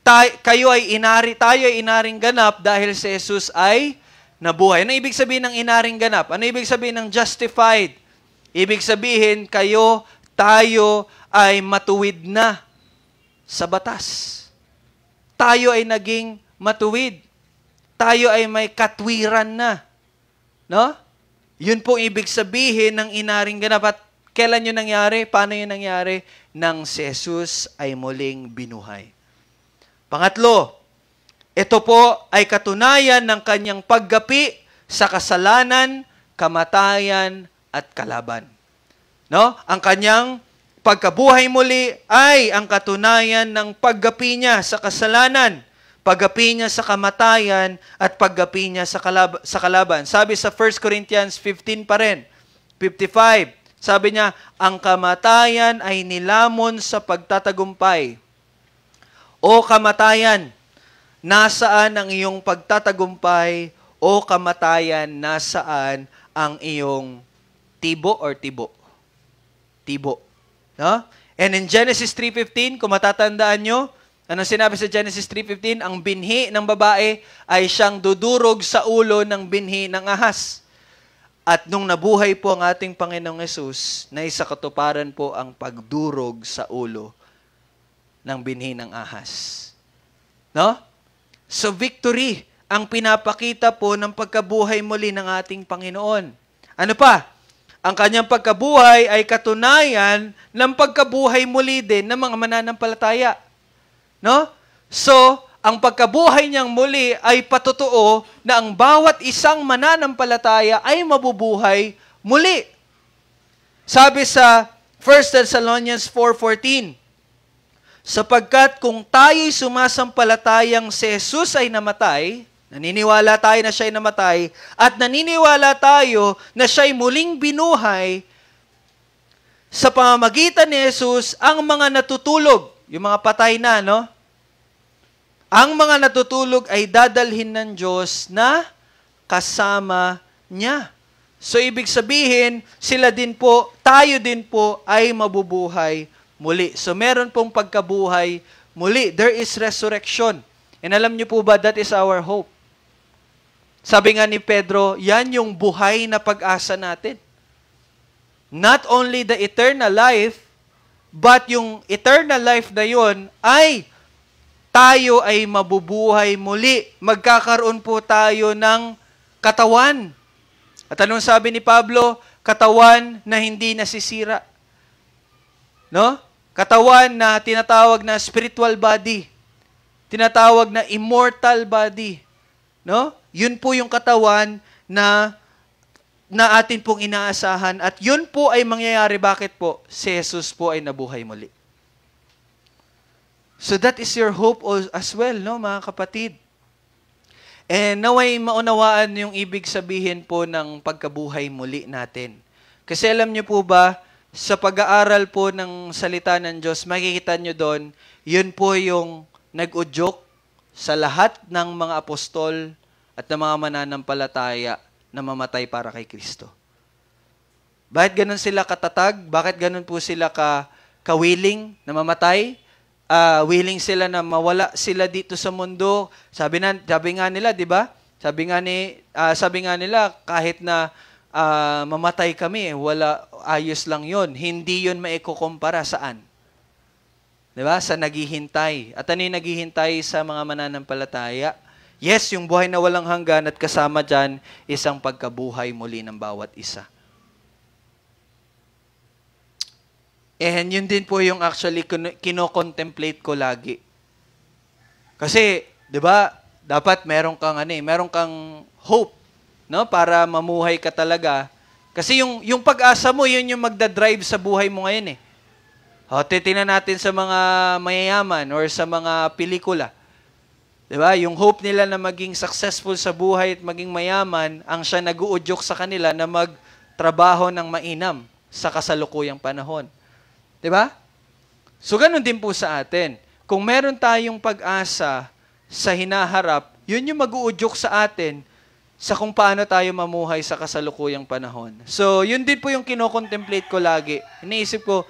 Tayo ay inaring ganap dahil si Jesus ay nabuhay. Ano ibig sabihin ng inaring ganap? Ano ibig sabihin ng justified? Ibig sabihin, tayo ay matuwid na sa batas. Tayo ay naging matuwid. Tayo ay may katwiran na. No? Yun po ibig sabihin ng inaring ganap. At kailan yun nangyari? Paano yun nangyari? Nang si Jesus ay muling binuhay. Pangatlo, ito po ay katunayan ng kanyang paggapi sa kasalanan, kamatayan, at kalaban. No? Ang kanyang pagkabuhay muli ay ang katunayan ng paggapi niya sa kasalanan, paggapi niya sa kamatayan, at paggapi niya sa kalaban. Sabi sa 1 Corinthians 15 pa rin, 55, sabi niya, ang kamatayan ay nilamon sa pagtatagumpay. O kamatayan, nasaan ang iyong pagtatagumpay? O kamatayan, nasaan ang iyong tibo or tibo? Tibo. No? And in Genesis 3:15, kung matatandaan nyo, anong sinabi sa Genesis 3:15? Ang binhi ng babae ay siyang dudurog sa ulo ng binhi ng ahas. At nung nabuhay po ang ating Panginoong Yesus, na isa katuparan po ang pagdurog sa ulo ng binhi ng ahas. No? So victory ang pinapakita po ng pagkabuhay muli ng ating Panginoon. Ano pa? Ang kanyang pagkabuhay ay katunayan ng pagkabuhay muli din ng mga mananampalataya. No? So, ang pagkabuhay niyang muli ay patotoo na ang bawat isang mananampalataya ay mabubuhay muli. Sabi sa 1 Thessalonians 4:14, sapagkat kung tayo'y sumasampalatayang si Jesus ay namatay, naniniwala tayo na siya'y namatay, at naniniwala tayo na siya'y muling binuhay, sa pamamagitan ni Jesus, ang mga natutulog, yung mga patay na, no? Ang mga natutulog ay dadalhin ng Diyos na kasama niya. So, ibig sabihin, sila din po, tayo din po ay mabubuhay muli. So, meron pong pagkabuhay muli. There is resurrection. And alam niyo po ba, that is our hope. Sabi nga ni Pedro, yan yung buhay na pag-asa natin. Not only the eternal life, but yung eternal life na yun ay tayo ay mabubuhay muli. Magkakaroon po tayo ng katawan. At anong sabi ni Pablo? Katawan na hindi nasisira. No? Katawan na tinatawag na spiritual body. Tinatawag na immortal body. No? Yun po yung katawan na atin pong inaasahan. At yun po ay mangyayari. Bakit po? Si Jesus po ay nabuhay muli. So that is your hope as well, no, mga kapatid. And naway maunawaan yung ibig sabihin po ng pagkabuhay muli natin. Kasi alam niyo po ba, sa pag-aaral po ng salita ng Diyos, makikita niyo doon, yun po yung nag-udyok sa lahat ng mga apostol at ng mga mananampalataya na mamatay para kay Kristo. Bakit ganun sila katatag? Bakit ganun po sila ka-willing na mamatay? Willing sila na mawala sila dito sa mundo. Sabi nga nila, 'di ba? Sabi nga nila kahit na mamatay kami, wala, ayos lang 'yon. Hindi 'yon maikukumpara saan? 'Di ba? Sa naghihintay. At ano yung naghihintay sa mga mananampalataya? Yes, yung buhay na walang hanggan at kasama diyan isang pagkabuhay muli ng bawat isa. And yun din po yung actually kino-contemplate ko lagi. Kasi, 'di ba, dapat meron kang hope, no, para mamuhay ka talaga. Kasi yung pag-asa mo, yun yung magda-drive sa buhay mo ngayon eh. Titingnan natin sa mga mayayaman or sa mga pelikula. 'Di ba? Yung hope nila na maging successful sa buhay at maging mayaman, ang siya nag-uudyok sa kanila na magtrabaho ng mainam sa kasalukuyang panahon. 'Di ba? So ganun din po sa atin. Kung meron tayong pag-asa sa hinaharap, yun yung mag-uudyok sa atin sa kung paano tayo mamuhay sa kasalukuyang panahon. So, yun din po yung kino-contemplate ko lagi. Iniisip ko,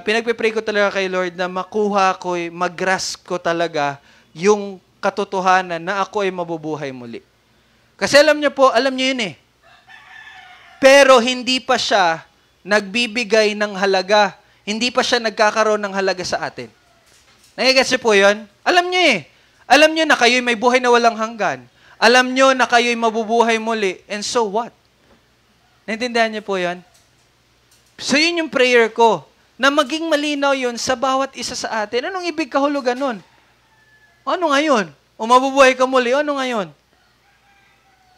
pinagpipray ko talaga kay Lord na makuha ko, mag-grasp ko talaga yung katotohanan na ako ay mabubuhay muli. Kasi alam niyo yun eh. Pero hindi pa siya nagbibigay ng halaga. Hindi pa siya nagkakaroon ng halaga sa atin. Nagigets niyo po yun? Alam niyo eh. Alam niyo na kayo'y may buhay na walang hanggan. Alam niyo na kayo'y mabubuhay muli. And so what? Naintindihan niyo po yun? So yun yung prayer ko. Na maging malinaw yun sa bawat isa sa atin. Anong ibig kahulugan nun? Ano ngayon? O mabubuhay ka muli? Ano ngayon?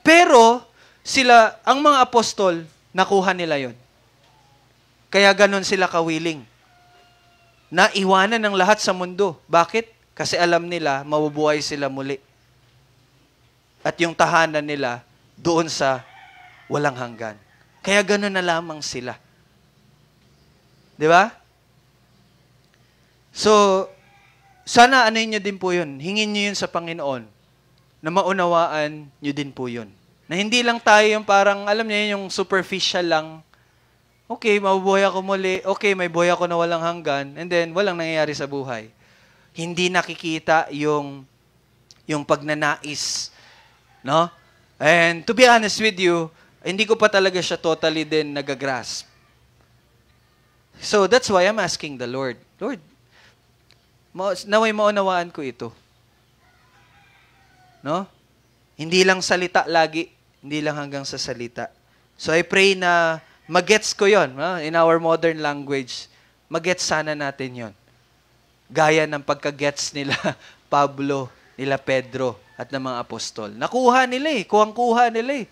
Pero, ang mga apostol, nakuha nila yun. Kaya ganun sila kawiling. Na iwanan ng lahat sa mundo. Bakit? Kasi alam nila, mabubuhay sila muli. At yung tahanan nila, doon sa walang hanggan. Kaya ganun na lamang sila. Di ba? So, sana anuin nyo din po yun. Hingin nyo yun sa Panginoon. Na maunawaan nyo din po yun. Na hindi lang tayo yung parang, alam niyo yung superficial lang. Okay, mabubuhay ako muli. Okay, may buhay ako na walang hanggan. And then, walang nangyayari sa buhay. Hindi nakikita yung pagnanais. No? And to be honest with you, hindi ko pa talaga siya totally din nagagrasp. So, that's why I'm asking the Lord, Lord, naway maunawaan ko ito. No? Hindi lang salita lagi. Hindi lang hanggang sa salita. So, I pray na magets ko yon, in our modern language. Magets sana natin yon. Gaya ng pagkagets nila Pablo, nila Pedro, at ng mga apostol. Nakuha nila eh. Kuhang-kuha nila eh.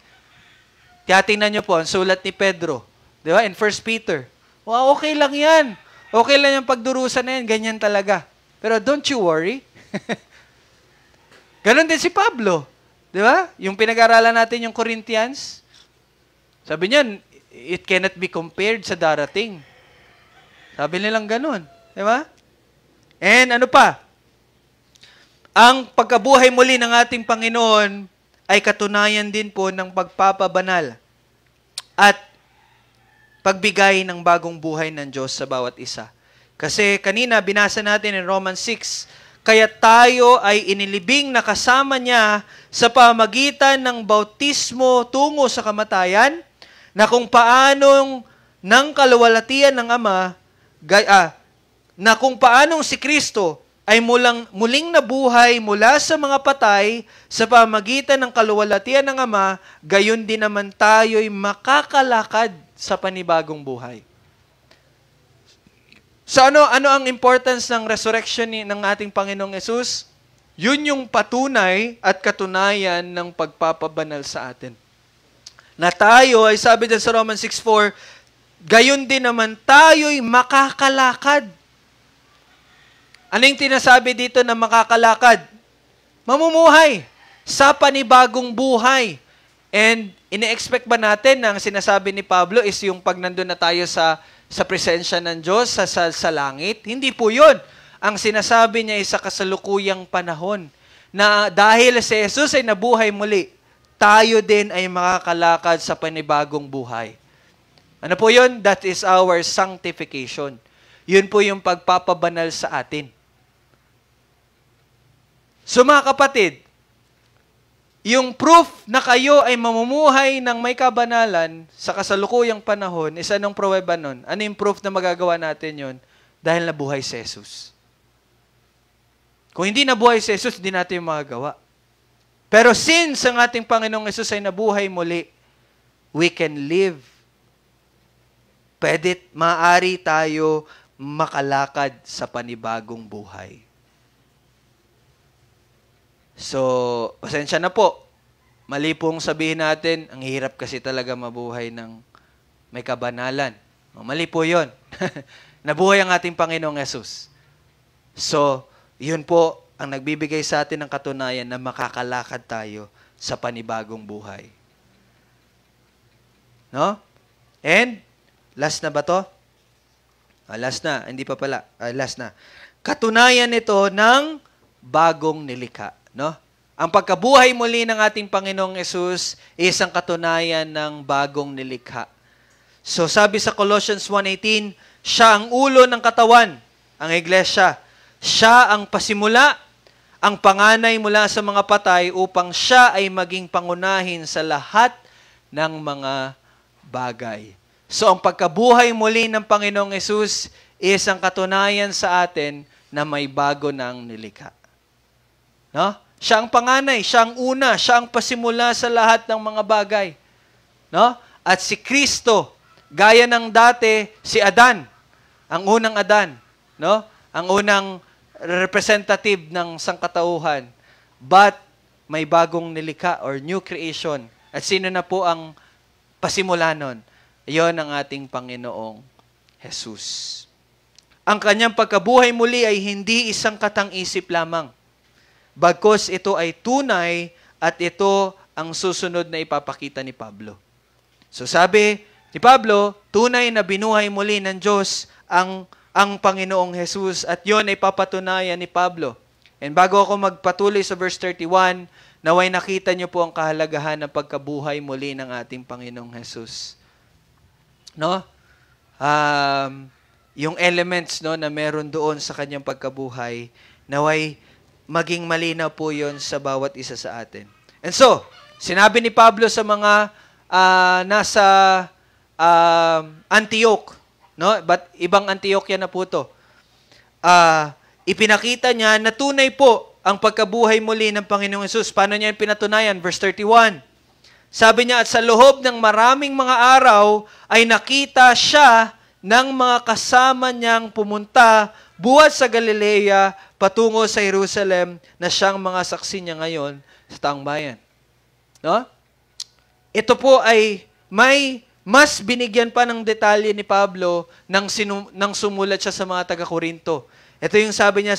Kaya tingnan nyo po, ang sulat ni Pedro. Di ba? In 1 Peter. Wow, okay lang yan. Okay lang yung pagdurusan na yan. Ganyan talaga. Pero don't you worry. Ganon din si Pablo. Di ba? Yung pinag-aralan natin yung Corinthians. Sabi niyan, it cannot be compared sa darating. Sabi nilang ganon. Di ba? And ano pa? Ang pagkabuhay muli ng ating Panginoon ay katunayan din po ng pagpapabanal at pagbigay ng bagong buhay ng Diyos sa bawat isa. Kasi kanina binasa natin in Romans 6, kaya tayo ay inilibing na kasama niya sa pamagitan ng bautismo tungo sa kamatayan, na kung paanong ng kaluwalhatian ng Ama, na kung paanong si Kristo ay muling nabuhay mula sa mga patay sa pamagitan ng kaluwalhatian ng Ama, gayon din naman tayo'y makakalakad sa panibagong buhay. So ano ang importance ng resurrection ng ating Panginoong Yesus? Yun yung patunay at katunayan ng pagpapabanal sa atin. Na tayo ay sabi din sa Romans 6:4, gayon din naman tayo'y makakalakad. Ano yung tinasabi dito na makakalakad? Mamumuhay sa panibagong buhay. And ine-expect ba natin na ang sinasabi ni Pablo is yung pag nandun na tayo sa presensya ng Diyos, sa langit? Hindi po yun. Ang sinasabi niya ay sa kasalukuyang panahon na dahil si Jesus ay nabuhay muli, tayo din ay makakalakad sa panibagong buhay. Ano po yun? That is our sanctification. Yun po yung pagpapabanal sa atin. So mga kapatid, yung proof na kayo ay mamumuhay ng may kabanalan sa kasalukuyang panahon, is anong pruweba nun? Ano yung proof na magagawa natin yun? Dahil nabuhay si Jesus. Kung hindi nabuhay si Jesus, hindi natin yung magagawa. Pero since ang ating Panginoong Jesus ay nabuhay muli, we can live. Maaari tayo makalakad sa panibagong buhay. So, pasensya na po. Mali pong sabihin natin, ang hirap kasi talaga mabuhay ng may kabanalan. Mali po yun. Nabuhay ang ating Panginoong Yesus. So, yun po ang nagbibigay sa atin ng katunayan na makakalakad tayo sa panibagong buhay. No? And, last na ba to? Last na. Hindi pa pala. Last na. Katunayan ito ng bagong nilikha. No? Ang pagkabuhay muli ng ating Panginoong Yesus is ang katunayan ng bagong nilikha. So sabi sa Colossians 1:18, siya ang ulo ng katawan, ang iglesia. Siya ang pasimula, ang panganay mula sa mga patay upang siya ay maging pangunahin sa lahat ng mga bagay. So ang pagkabuhay muli ng Panginoong Yesus is ang katunayan sa atin na may bago ng nilikha. No? Siya ang panganay, siya ang una, siya ang pasimula sa lahat ng mga bagay. No? At si Kristo, gaya ng dati, si Adan, ang unang Adan, no? Ang unang representative ng sangkatauhan. But may bagong nilikha or new creation. At sino na po ang pasimula nun? Iyon ang ating Panginoong Jesus. Ang kanyang pagkabuhay muli ay hindi isang katang-isip lamang. Bagkus ito ay tunay at ito ang susunod na ipapakita ni Pablo. So sabi ni Pablo, tunay na binuhay muli ng Diyos ang Panginoong Jesus at yon ay papatunayan ni Pablo. And bago ako magpatuloy sa verse 31, naway nakita niyo po ang kahalagahan ng pagkabuhay muli ng ating Panginoong Jesus. No? Yung elements no na meron doon sa kanyang pagkabuhay, naway maging malinaw po yon sa bawat isa sa atin. And so, sinabi ni Pablo sa mga nasa Antioch, no? But ibang Antioch yan na po to. Ipinakita niya na tunay po ang pagkabuhay muli ng Panginoong Hesus. Paano niya yung pinatunayan? Verse 31. Sabi niya, at sa loob ng maraming mga araw ay nakita siya ng mga kasama niyang pumunta buhat sa Galilea patungo sa Jerusalem na siyang mga saksi niya ngayon sa taong bayan. No? Ito po ay may mas binigyan pa ng detalye ni Pablo nang sumulat siya sa mga taga-Korinto. Ito yung sabi niya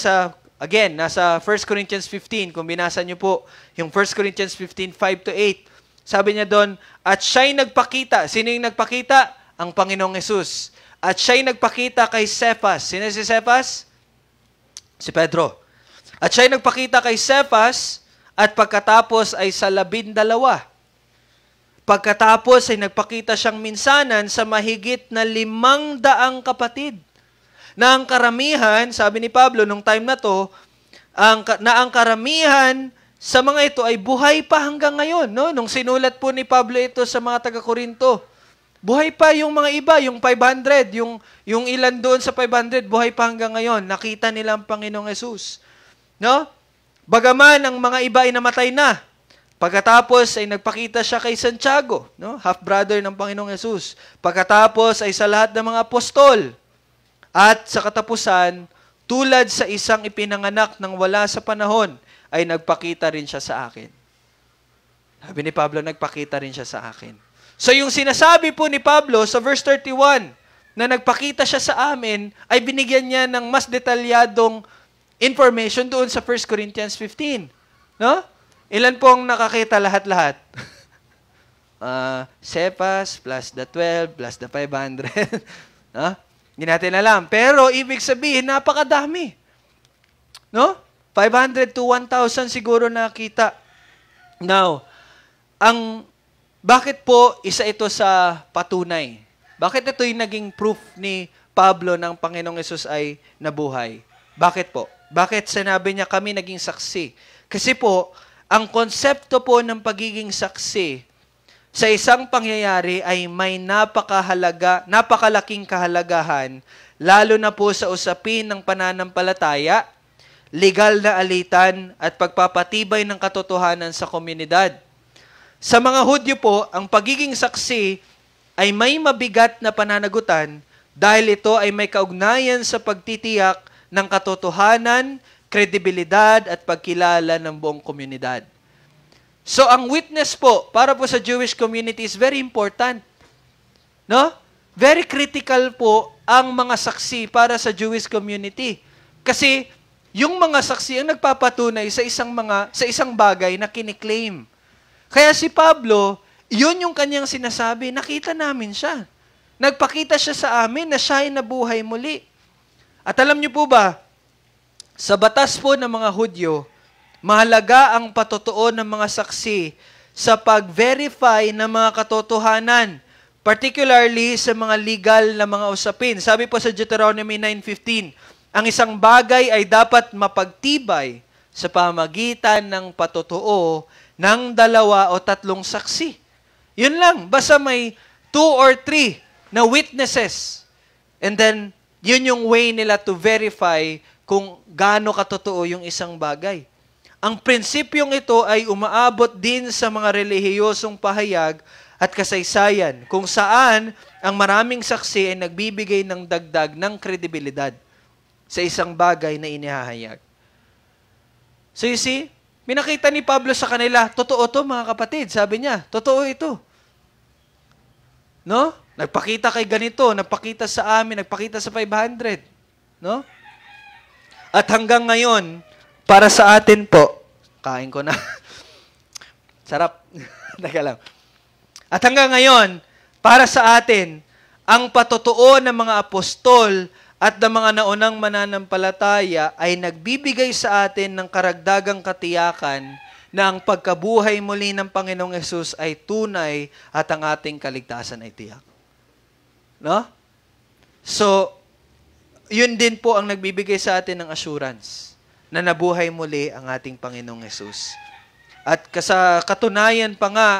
again, nasa 1 Corinthians 15, kung binasa niyo po, yung 1 Corinthians 15, 5-8. Sabi niya doon, at siya'y nagpakita. Sino yung nagpakita? Ang Panginoong Hesus. At siya'y nagpakita kay Cephas. Sino si Cephas? Si Pedro. At siya'y nagpakita kay Cephas at pagkatapos ay sa 12. Pagkatapos ay nagpakita siyang minsanan sa mahigit na 500 kapatid. Na ang karamihan, sabi ni Pablo nung time na to, ang karamihan sa mga ito ay buhay pa hanggang ngayon. No? Nung sinulat po ni Pablo ito sa mga taga-Korinto, buhay pa yung mga iba, yung 500, yung ilan doon sa 500, buhay pa hanggang ngayon. Nakita nila ang Panginoong Hesus. No? Bagaman ang mga iba ay namatay na. Pagkatapos ay nagpakita siya kay Santiago, no? Half-brother ng Panginoong Hesus. Pagkatapos ay sa lahat ng mga apostol. At sa katapusan, tulad sa isang ipinanganak ng wala sa panahon, ay nagpakita rin siya sa akin. Sabi ni Pablo, nagpakita rin siya sa akin. So yung sinasabi po ni Pablo sa verse 31 na nagpakita siya sa amin ay binigyan niya ng mas detalyadong information doon sa 1 Corinthians 15. No? Ilan pong nakakita lahat-lahat? Cephas plus the 12 plus the 500. No? Hindi natin alam. Pero ibig sabihin, napakadami. No? 500 to 1,000 siguro nakita. Now, bakit po isa ito sa patunay? Bakit ito yung naging proof ni Pablo ng Panginoong Hesus ay nabuhay? Bakit po? Bakit sinabi niya kami naging saksi? Kasi po, ang konsepto po ng pagiging saksi sa isang pangyayari ay may napakalaking kahalagahan, lalo na po sa usapin ng pananampalataya, legal na alitan at pagpapatibay ng katotohanan sa komunidad. Sa mga Hudyo po, ang pagiging saksi ay may mabigat na pananagutan dahil ito ay may kaugnayan sa pagtitiyak ng katotohanan, kredibilidad at pagkilala ng buong komunidad. So ang witness po para po sa Jewish community is very important. No? Very critical po ang mga saksi para sa Jewish community. Kasi yung mga saksi ang nagpapatunay sa isang bagay na kiniklaim. Kaya si Pablo, yun yung kanyang sinasabi, nakita namin siya. Nagpakita siya sa amin na siya ay nabuhay muli. At alam niyo po ba, sa batas po ng mga Hudyo, mahalaga ang patotoo ng mga saksi sa pag-verify ng mga katotohanan, particularly sa mga legal na mga usapin. Sabi po sa Deuteronomy 9:15, ang isang bagay ay dapat mapagtibay sa pamagitan ng patotoo ng 2 o 3 saksi. Yun lang, basta may 2 or 3 na witnesses. And then, yun yung way nila to verify kung gaano katotoo yung isang bagay. Ang prinsipyong ito ay umaabot din sa mga relihiyosong pahayag at kasaysayan, kung saan ang maraming saksi ay nagbibigay ng dagdag ng kredibilidad sa isang bagay na inihahayag. So you see, pinakita ni Pablo sa kanila, totoo to mga kapatid, sabi niya, totoo ito. No? Nagpakita kay ganito, nagpakita sa amin, nagpakita sa 500. No? At hanggang ngayon, para sa atin po, kain ko na. Sarap. Teka lang. At hanggang ngayon, para sa atin, ang patotoo ng mga apostol at ng mga naunang mananampalataya ay nagbibigay sa atin ng karagdagang katiyakan na ang pagkabuhay muli ng Panginoong Yesus ay tunay at ang ating kaligtasan ay tiyak. No? So, yun din po ang nagbibigay sa atin ng assurance na nabuhay muli ang ating Panginoong Yesus. At sa katunayan pa nga,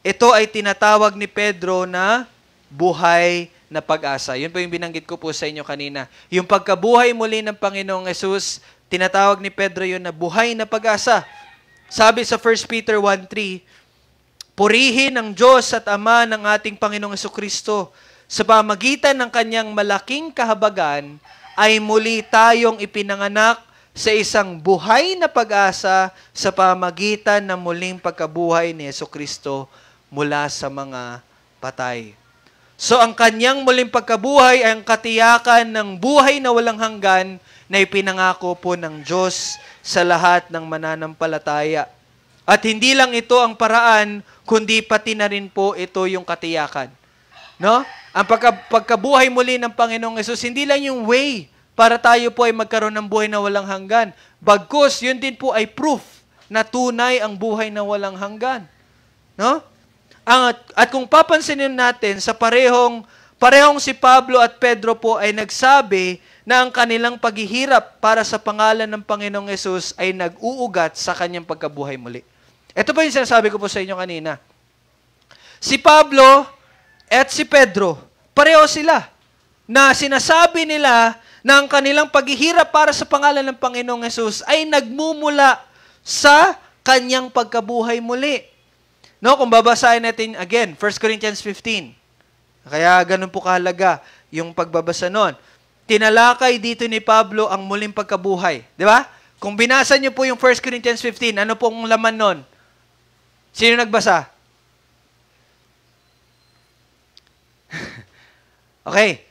ito ay tinatawag ni Pedro na buhay na pag-asa. Yun po yung binanggit ko po sa inyo kanina. Yung pagkabuhay muli ng Panginoong Yesus, tinatawag ni Pedro yun na buhay na pag-asa. Sabi sa 1 Peter 1:3, purihin ang Diyos at Ama ng ating Panginoong Jesucristo. Sa pamagitan ng kanyang malaking kahabagan, ay muli tayong ipinanganak sa isang buhay na pag-asa sa pamagitan ng muling pagkabuhay ni Jesucristo mula sa mga patay. So ang kanyang muling pagkabuhay ay ang katiyakan ng buhay na walang hanggan na ipinangako po ng Diyos sa lahat ng mananampalataya. At hindi lang ito ang paraan, kundi pati na rin po ito yung katiyakan. No? Ang pagkabuhay muli ng Panginoong Yesus, hindi lang yung way para tayo po ay magkaroon ng buhay na walang hanggan. Bagkus, yun din po ay proof na tunay ang buhay na walang hanggan. No? At kung papansinin natin, sa parehong si Pablo at Pedro po ay nagsabi na ang kanilang paghihirap para sa pangalan ng Panginoong Yesus ay nag-uugat sa kanyang pagkabuhay muli. Ito po yung sinasabi ko po sa inyo kanina. Si Pablo at si Pedro, pareho sila na sinasabi nila na ang kanilang paghihirap para sa pangalan ng Panginoong Yesus ay nagmumula sa kanyang pagkabuhay muli. No, kung babasahin natin again, 1 Corinthians 15. Kaya ganun po kahalaga yung pagbabasa nun. Tinalakay dito ni Pablo ang muling pagkabuhay. Di ba? Kung binasa niyo po yung 1 Corinthians 15, ano pong laman nun? Sino nagbasa? Okay.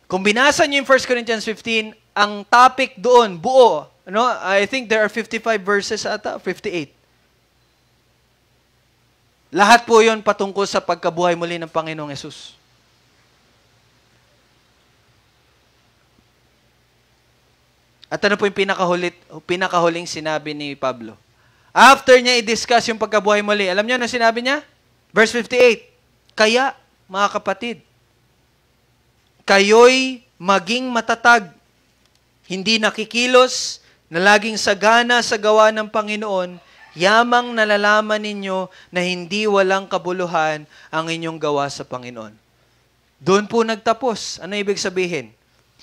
Kung binasa niyo yung 1 Corinthians 15, ang topic doon, buo. No? I think there are 55 verses ata, 58. Lahat po yun patungkol sa pagkabuhay muli ng Panginoong Yesus. At ano po yung pinakahuling sinabi ni Pablo? After niya i-discuss yung pagkabuhay muli, alam niyo ano sinabi niya? Verse 58, kaya, mga kapatid, kayo'y maging matatag, hindi nakikilos, na laging sagana sa gawa ng Panginoon, yamang nalalaman ninyo na hindi walang kabuluhan ang inyong gawa sa Panginoon. Doon po nagtapos. Ano ibig sabihin?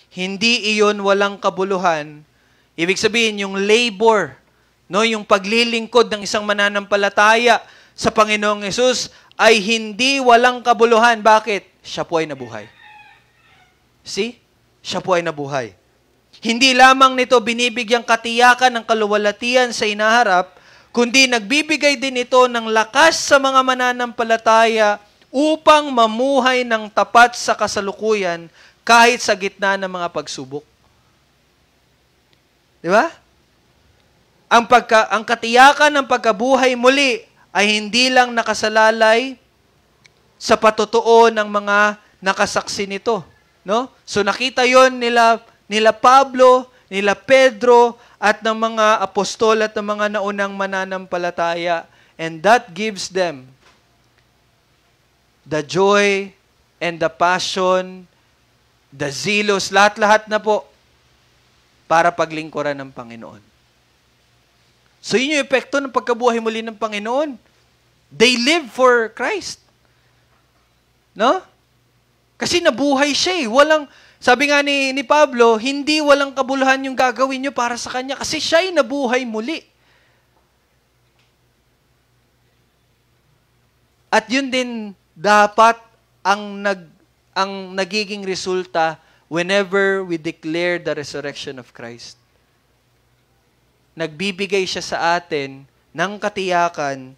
Hindi iyon walang kabuluhan. Ibig sabihin, yung labor, no, yung paglilingkod ng isang mananampalataya sa Panginoong Yesus ay hindi walang kabuluhan. Bakit? Siya po ay nabuhay. See? Siya po ay nabuhay. Hindi lamang nito binibigyang katiyakan ng kaluwalhatian sa inaharap, kundi nagbibigay din ito ng lakas sa mga mananampalataya upang mamuhay ng tapat sa kasalukuyan kahit sa gitna ng mga pagsubok. Di ba? Ang katiyakan ng pagkabuhay muli ay hindi lang nakasalalay sa patotoo ng mga nakasaksi nito. No? So nakita yon nila Pablo, nila Pedro, at ng mga apostol at ng mga naunang mananampalataya. And that gives them the joy and the passion, the zealous, lahat-lahat na po para paglingkuran ng Panginoon. So yun yung epekto ng pagkabuhay muli ng Panginoon. They live for Christ. No? Kasi nabuhay siya eh. Sabi nga ni Pablo, hindi walang kabuluhan yung gagawin nyo para sa Kanya kasi siya'y nabuhay muli. At yun din dapat ang nagiging resulta whenever we declare the resurrection of Christ. Nagbibigay siya sa atin ng katiyakan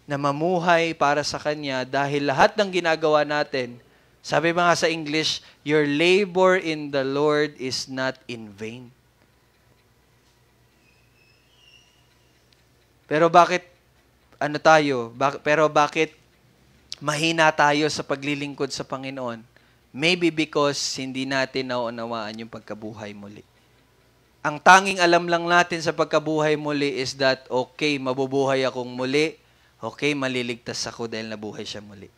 na mamuhay para sa Kanya dahil lahat ng ginagawa natin, sabi mga sa English, your labor in the Lord is not in vain. Pero bakit mahina tayo sa paglilingkod sa Panginoon? Maybe because hindi natin nauunawaan yung pagkabuhay muli. Ang tanging alam lang natin sa pagkabuhay muli is that, okay, mabubuhay akong muli, okay, maliligtas ako dahil nabuhay siya muli.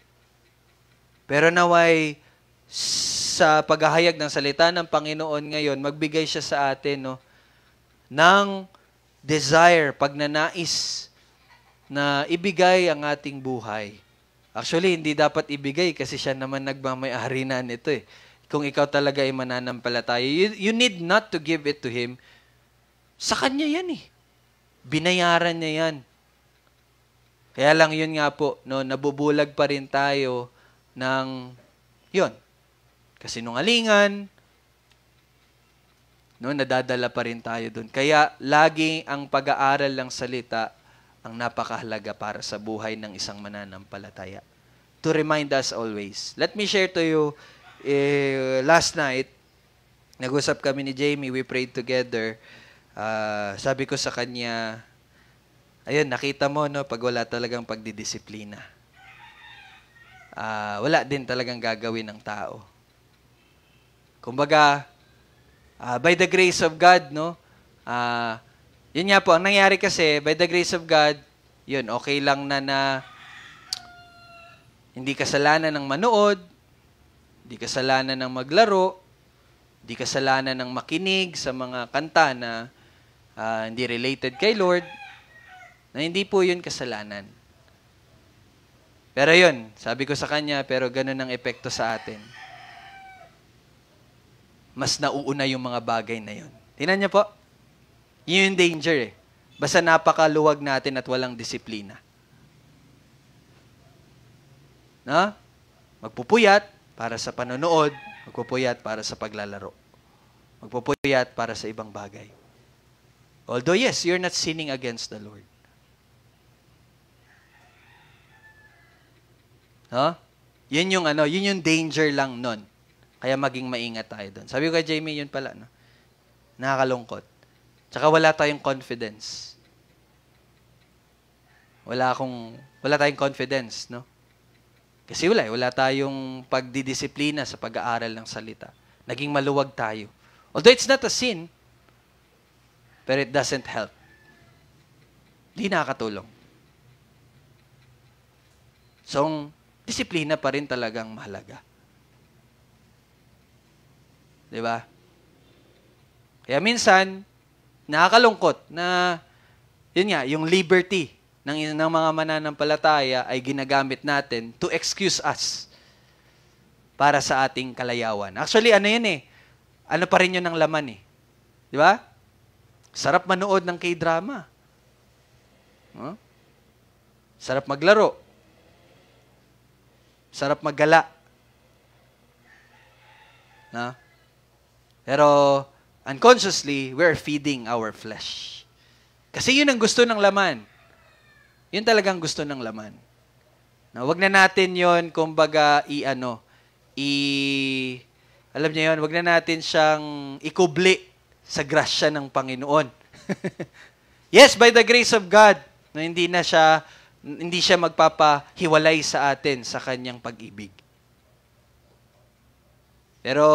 Pero naway, sa paghahayag ng salita ng Panginoon ngayon, magbigay siya sa atin ng desire, pagnanais na ibigay ang ating buhay. Actually, hindi dapat ibigay kasi siya naman nagmamayari na nito eh. Kung ikaw talaga ay mananampalataya, you need not to give it to Him. Sa Kanya yan eh. Binayaran niya yan. Kaya lang yun nga po, nabubulag pa rin tayo ng kasinungalingan, nadadala pa rin tayo dun. Kaya lagi ang pag-aaral ng salita ang napakahalaga para sa buhay ng isang mananampalataya. To remind us always. Let me share to you, last night, nag-usap kami ni Jamie, we prayed together. Sabi ko sa kanya, ayun, nakita mo, pag wala talagang pagdidisiplina. Wala din talagang gagawin ng tao. Kumbaga, by the grace of God, yun nga po, ang nangyari kasi, by the grace of God, yun, okay lang na hindi kasalanan ng manood, hindi kasalanan ng maglaro, hindi kasalanan ng makinig sa mga kanta na hindi related kay Lord, na hindi po yun kasalanan. Pero yun, sabi ko sa kanya, pero ganun ang epekto sa atin. Mas nauuna yung mga bagay na yun. Tingnan niyo po, yun yung danger eh. Basta napakaluwag natin at walang disiplina. Magpupuyat para sa panonood, magpupuyat para sa paglalaro. Magpupuyat para sa ibang bagay. Although yes, you're not sinning against the Lord. Yun yung danger lang nun. Kaya maging maingat tayo doon. Sabi ko kay Jamie, yun pala, nakakalungkot. Tsaka wala tayong confidence. Wala tayong confidence, Kasi wala tayong pagdidisiplina sa pag-aaral ng salita. Naging maluwag tayo. Although it's not a sin, but it doesn't help. Di nakakatulong. So, disiplina pa rin talagang mahalaga. Diba? Kaya minsan, nakakalungkot na, yun nga, yung liberty ng mga mananampalataya ay ginagamit natin to excuse us para sa ating kalayawan. Actually, yun eh? Ano pa rin yun ng laman eh? Diba? Sarap manood ng K-drama. Sarap maglaro. Sarap maggala. Pero unconsciously, we're feeding our flesh. Kasi yun ang gusto ng laman. Yun talagang gusto ng laman. Na wag na natin yun, kumbaga, alam niyo yun, wag na natin siyang ikubli sa grasya ng Panginoon. Yes, by the grace of God, na hindi siya magpapahiwalay sa atin sa kanyang pag-ibig. Pero,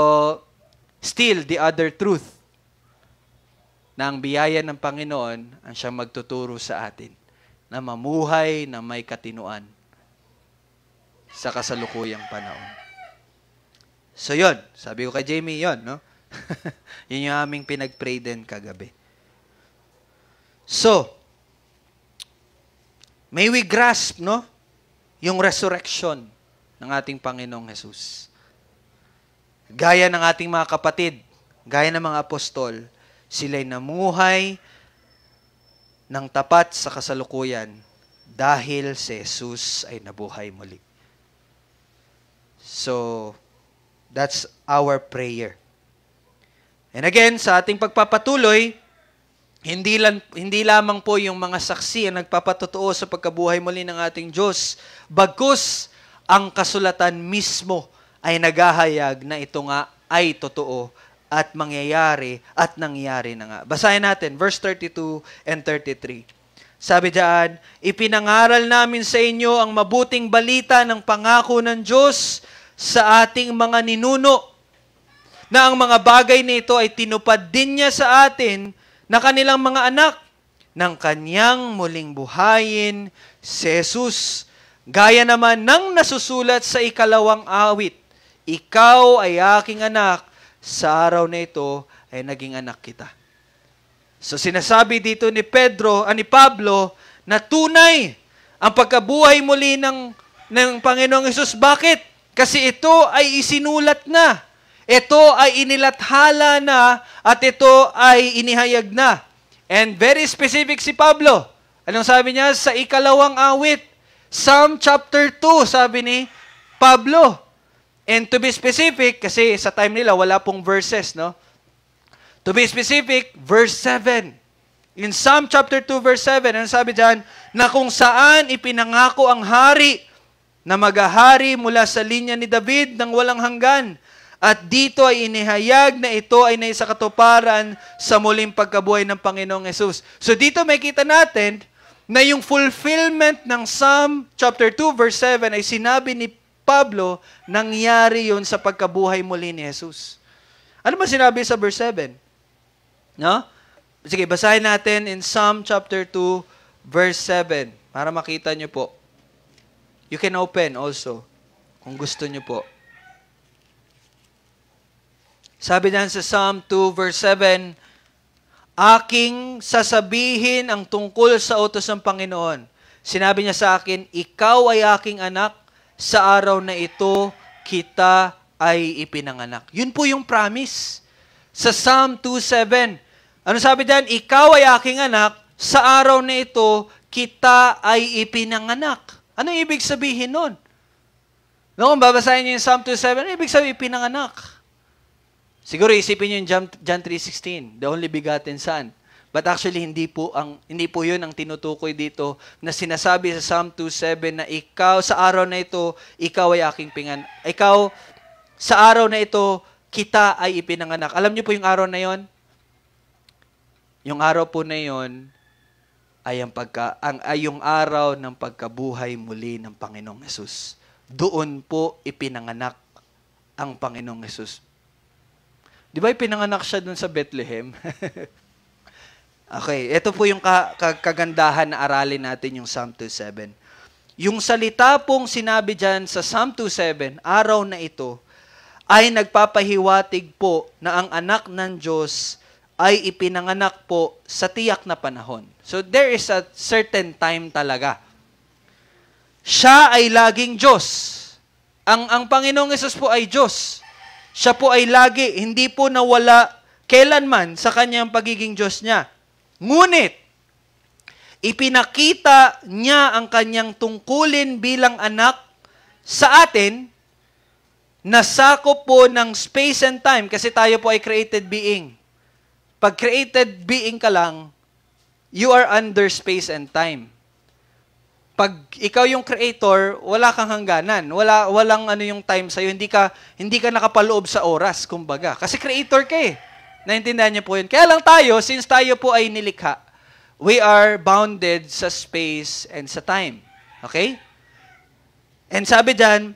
still, the other truth, na ang biyaya ng Panginoon ang siyang magtuturo sa atin na mamuhay na may katinuan sa kasalukuyang panahon. So, yun. Sabi ko kay Jamie, yun, no? Yun yung aming pinag-pray din kagabi. So, may we grasp, no? Yung resurrection ng ating Panginoong Jesus. Gaya ng ating mga kapatid, gaya ng mga apostol, sila'y namuhay ng tapat sa kasalukuyan dahil si Jesus ay nabuhay muli. So, that's our prayer. And again, sa ating pagpapatuloy, hindi lamang po yung mga saksi ang nagpapatotoo sa pagkabuhay muli ng ating Diyos, bagkus ang kasulatan mismo ay naghahayag na ito nga ay totoo at mangyayari at nangyari na nga. Basahin natin, verse 32 and 33. Sabi diyan, ipinangaral namin sa inyo ang mabuting balita ng pangako ng Diyos sa ating mga ninuno, na ang mga bagay nito ay tinupad din niya sa atin na kanilang mga anak ng kanyang muling buhayin si Jesus. Gaya naman ng nasusulat sa 2 awit, ikaw ay aking anak, sa araw na ito ay naging anak kita. So sinasabi dito ni Pablo na tunay ang pagkabuhay muli ng Panginoong Hesus. Bakit? Kasi ito ay isinulat na. Ito ay inilathala na at ito ay inihayag na. And very specific si Pablo. Anong sabi niya? Sa 2 awit, Psalm chapter 2, sabi ni Pablo. And to be specific, kasi sa time nila wala pong verses, no? To be specific, verse 7. In Psalm chapter 2, verse 7, ano sabi diyan? Na kung saan ipinangako ang hari na maghahari mula sa linya ni David ng walang hanggan. At dito ay inihayag na ito ay naisakatuparan sa muling pagkabuhay ng Panginoong Hesus. So dito makita natin na yung fulfillment ng Psalm chapter 2, verse 7 ay sinabi ni Pablo, nangyari yun sa pagkabuhay muli ni Jesus. Ano ba sinabi sa verse 7? No? Sige, basahin natin in Psalm chapter 2, verse 7, para makita nyo po. You can open also, kung gusto nyo po. Sabi diyan sa Psalm 2, verse 7, aking sasabihin ang tungkol sa utos ng Panginoon. Sinabi niya sa akin, ikaw ay aking anak, sa araw na ito, kita ay ipinanganak. Yun po yung promise. Sa Psalm 2:7. Ano sabi diyan? Ikaw ay aking anak, sa araw na ito, kita ay ipinanganak. Ano ibig sabihin nun? No, kung babasahin niyo yung Psalm 2:7, ano ibig sabihin ipinanganak? Siguro isipin niyo yung John 3:16, the only begotten Son. But actually, hindi po yun ang tinutukoy dito na sinasabi sa Psalm 2:7 na ikaw, sa araw na ito, ikaw ay aking ikaw, sa araw na ito, kita ay ipinanganak. Alam niyo po yung araw na yon? Yung araw po na yon ay yung araw ng pagkabuhay muli ng Panginoong Hesus. Doon po ipinanganak ang Panginoong Hesus. Di ba ipinanganak siya doon sa Bethlehem? Okay, ito po yung kagandahan na aralin natin yung Psalm 2:7. Yung salita pong sinabi dyan sa Psalm 2:7, araw na ito, ay nagpapahiwatig po na ang anak ng Diyos ay ipinanganak po sa tiyak na panahon. So there is a certain time talaga. Siya ay laging Diyos. Ang Panginoong Hesus po ay Diyos. Siya po ay lagi, hindi po nawala kailanman sa kanyang pagiging Diyos niya. Ngunit, ipinakita niya ang kanyang tungkulin bilang anak sa atin nasakop po ng space and time kasi tayo po ay created being. Pag created being ka lang, you are under space and time. Pag ikaw yung creator, wala kang hangganan. Walang ano yung time sa'yo. Hindi ka nakapaloob sa oras, kumbaga. Kasi creator ka eh. Naintindihan niyo po yun. Kaya lang tayo, since tayo po ay nilikha, we are bounded sa space and sa time. Okay? And sabi dyan,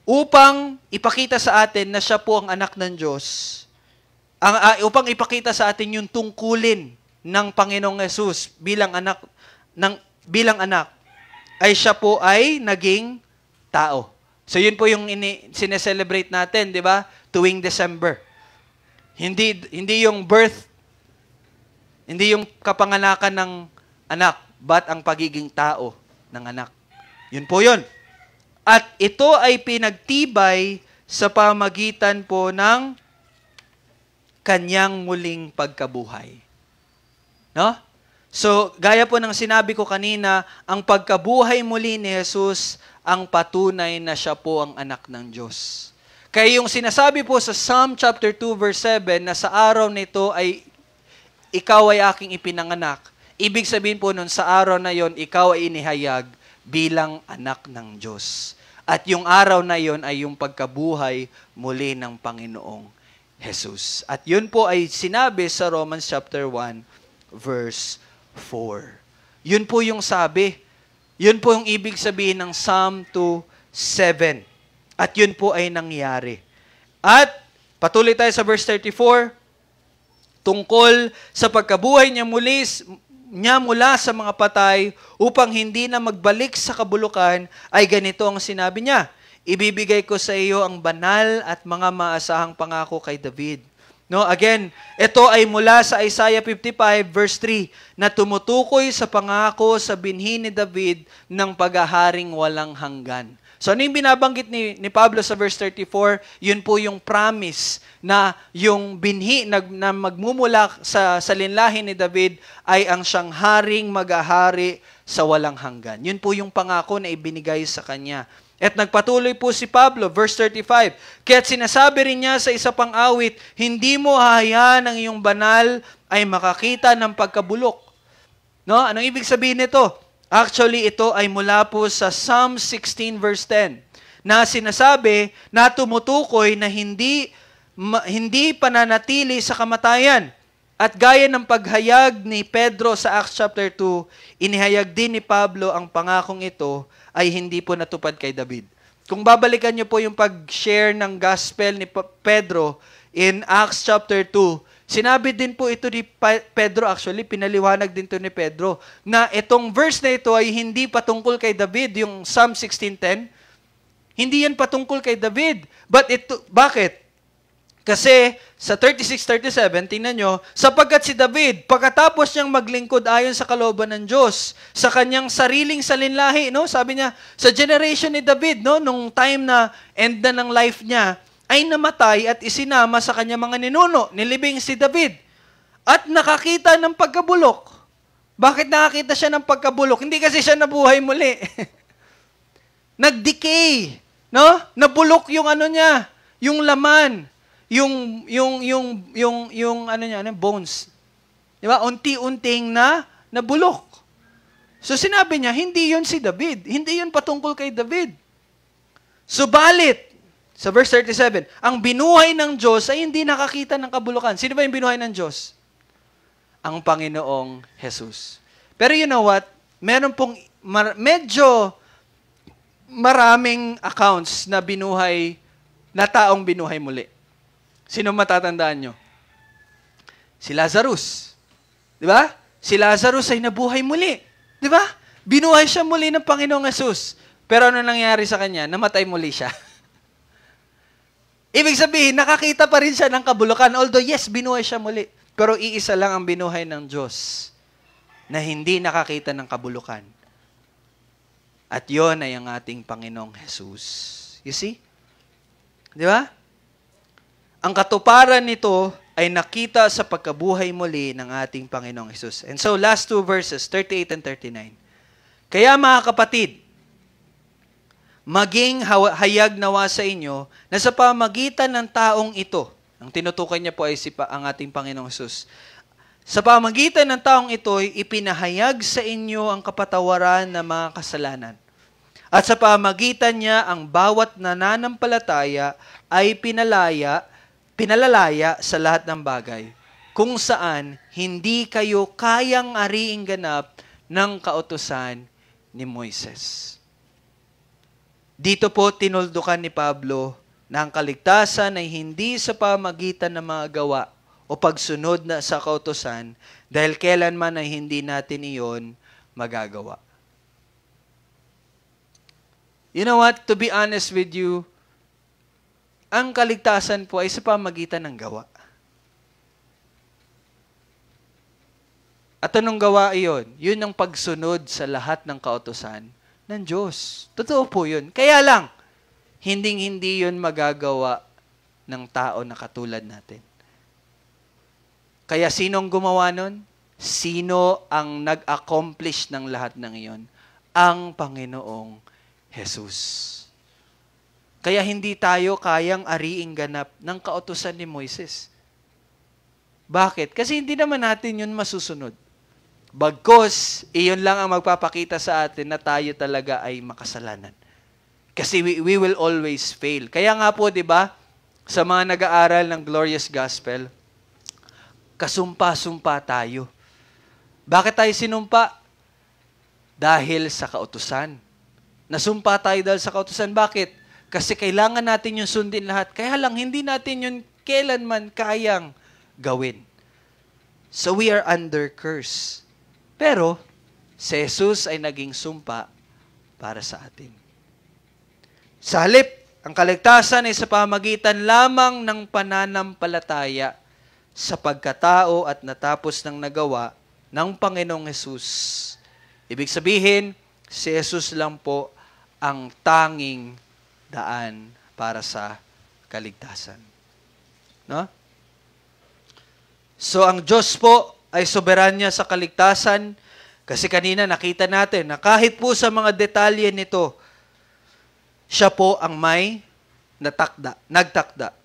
upang ipakita sa atin na siya po ang anak ng Diyos, upang ipakita sa atin yung tungkulin ng Panginoong Hesus bilang anak, ay siya po ay naging tao. So yun po yung sineselebrate natin, di ba? Tuwing December. Hindi yung birth, hindi yung kapanganakan ng anak, but ang pagiging tao ng anak. Yun po yun. At ito ay pinagtibay sa pamagitan po ng kanyang muling pagkabuhay. No? So, gaya po ng sinabi ko kanina, ang pagkabuhay muli ni Jesus ang patunay na siya po ang anak ng Diyos. Kaya yung sinasabi po sa Psalm chapter 2 verse 7 na sa araw nito ay ikaw ay aking ipinanganak. Ibig sabihin po nun sa araw na yon ikaw ay inihayag bilang anak ng Diyos. At yung araw na yon ay yung pagkabuhay muli ng Panginoong Jesus. At yun po ay sinabi sa Romans chapter 1 verse 4. Yun po yung sabi. Yun po yung ibig sabihin ng Psalm 2:7. At yun po ay nangyari. At patuloy tayo sa verse 34. Tungkol sa pagkabuhay niya mula sa mga patay upang hindi na magbalik sa kabulukan, ay ganito ang sinabi niya. Ibibigay ko sa iyo ang banal at mga maasahang pangako kay David. No, again, ito ay mula sa Isaiah 55 verse 3 na tumutukoy sa pangako sa binhi ni David ng paghaharing walang hanggan. So ano yung binabanggit ni Pablo sa verse 34? Yun po yung promise na yung binhi na magmumula sa linlahi ni David ay ang siyang haring maghahari sa walang hanggan. Yun po yung pangako na ibinigay sa kanya. At nagpatuloy po si Pablo, verse 35, kaya't sinasabi rin niya sa isa pang awit, hindi mo hahayaan ang iyong banal ay makakita ng pagkabulok. No? Anong ibig sabihin nito? Actually, ito ay mula po sa Psalm 16 verse 10 na sinasabi na tumutukoy na hindi pananatili sa kamatayan. At gaya ng paghayag ni Pedro sa Acts chapter 2, inihayag din ni Pablo ang pangakong ito ay hindi po natupad kay David. Kung babalikan niyo po yung pag-share ng gospel ni Pedro in Acts chapter 2, sinabi din po ito ni Pedro, actually, pinaliwanag din ito ni Pedro, na itong verse na ito ay hindi patungkol kay David, yung Psalm 16:10. Hindi yan patungkol kay David. But ito, bakit? Kasi sa 36-37, tingnan nyo, sapagkat si David, pagkatapos niyang maglingkod ayon sa kalooban ng Diyos, sa kanyang sariling salinlahi, no? Sabi niya, sa generation ni David, no? Nung time na end na ng life niya, ay namatay at isinama sa kanyang mga ninuno, nilibing si David, at nakakita ng pagkabulok. Bakit nakakita siya ng pagkabulok? Hindi kasi siya nabuhay muli. Nag-decay, no? Nabulok yung ano niya, yung laman, yung ano niya, bones. Di ba? Unti-unting nabulok. So sinabi niya, hindi yun si David. Hindi yun patungkol kay David. Subalit, sa verse 37, ang binuhay ng Diyos ay hindi nakakita ng kabulukan. Sino ba yung binuhay ng Diyos? Ang Panginoong Jesus. Pero you know what? Meron pong medyo maraming accounts na binuhay, na taong binuhay muli. Sino matatandaan nyo? Si Lazarus. Di ba? Si Lazarus ay nabuhay muli. Di ba? Binuhay siya muli ng Panginoong Jesus. Pero ano nangyari sa kanya? Namatay muli siya. Ibig sabihin, nakakita pa rin siya ng kabulukan. Although yes, binuhay siya muli. Pero iisa lang ang binuhay ng Diyos na hindi nakakita ng kabulukan. At yon ay ang ating Panginoong Jesus. You see? Di ba? Ang katuparan nito ay nakita sa pagkabuhay muli ng ating Panginoong Jesus. And so, last two verses, 38 and 39. Kaya mga kapatid, maging hayag nawa sa inyo na sa pamagitan ng taong ito, ang tinutukoy niya po ay ang ating Panginoong Hesus, sa pamagitan ng taong ito, ipinahayag sa inyo ang kapatawaran ng mga kasalanan. At sa pamagitan niya, ang bawat nananampalataya ay pinalalaya sa lahat ng bagay, kung saan hindi kayo kayang ariing ganap ng kautusan ni Moises. Dito po tinuldukan ni Pablo na ang kaligtasan ay hindi sa pamagitan ng mga gawa o pagsunod na sa kautusan, dahil kailanman ay hindi natin iyon magagawa. You know what? To be honest with you, ang kaligtasan po ay sa pamagitan ng gawa. At anong gawa iyon? Yun ang pagsunod sa lahat ng kautusan ng Diyos. Totoo po yun. Kaya lang, hindi yun magagawa ng tao na katulad natin. Kaya sino ang gumawa nun? Sino ang nag-accomplish ng lahat ng iyon? Ang Panginoong Jesus. Kaya hindi tayo kayang ariing ganap ng kautusan ni Moises. Bakit? Kasi hindi naman natin yun masusunod. Bagkus, iyon lang ang magpapakita sa atin na tayo talaga ay makasalanan. Kasi we will always fail. Kaya nga po, di ba, sa mga nag-aaral ng Glorious Gospel, kasumpa-sumpa tayo. Bakit tayo sinumpa? Dahil sa kautusan. Nasumpa tayo dahil sa kautusan. Bakit? Kasi kailangan natin yung sundin lahat. Kaya lang, hindi natin yun kailanman kayang gawin. So we are under curse. Pero, si Jesus ay naging sumpa para sa atin. Sa halip, ang kaligtasan ay sa pamagitan lamang ng pananampalataya sa pagkatao at natapos ng nagawa ng Panginoong Hesus. Ibig sabihin, si Jesus lang po ang tanging daan para sa kaligtasan. No? So, ang Diyos po ay soberanya sa kaligtasan kasi kanina nakita natin na kahit po sa mga detalye nito, siya po ang may nagtakda.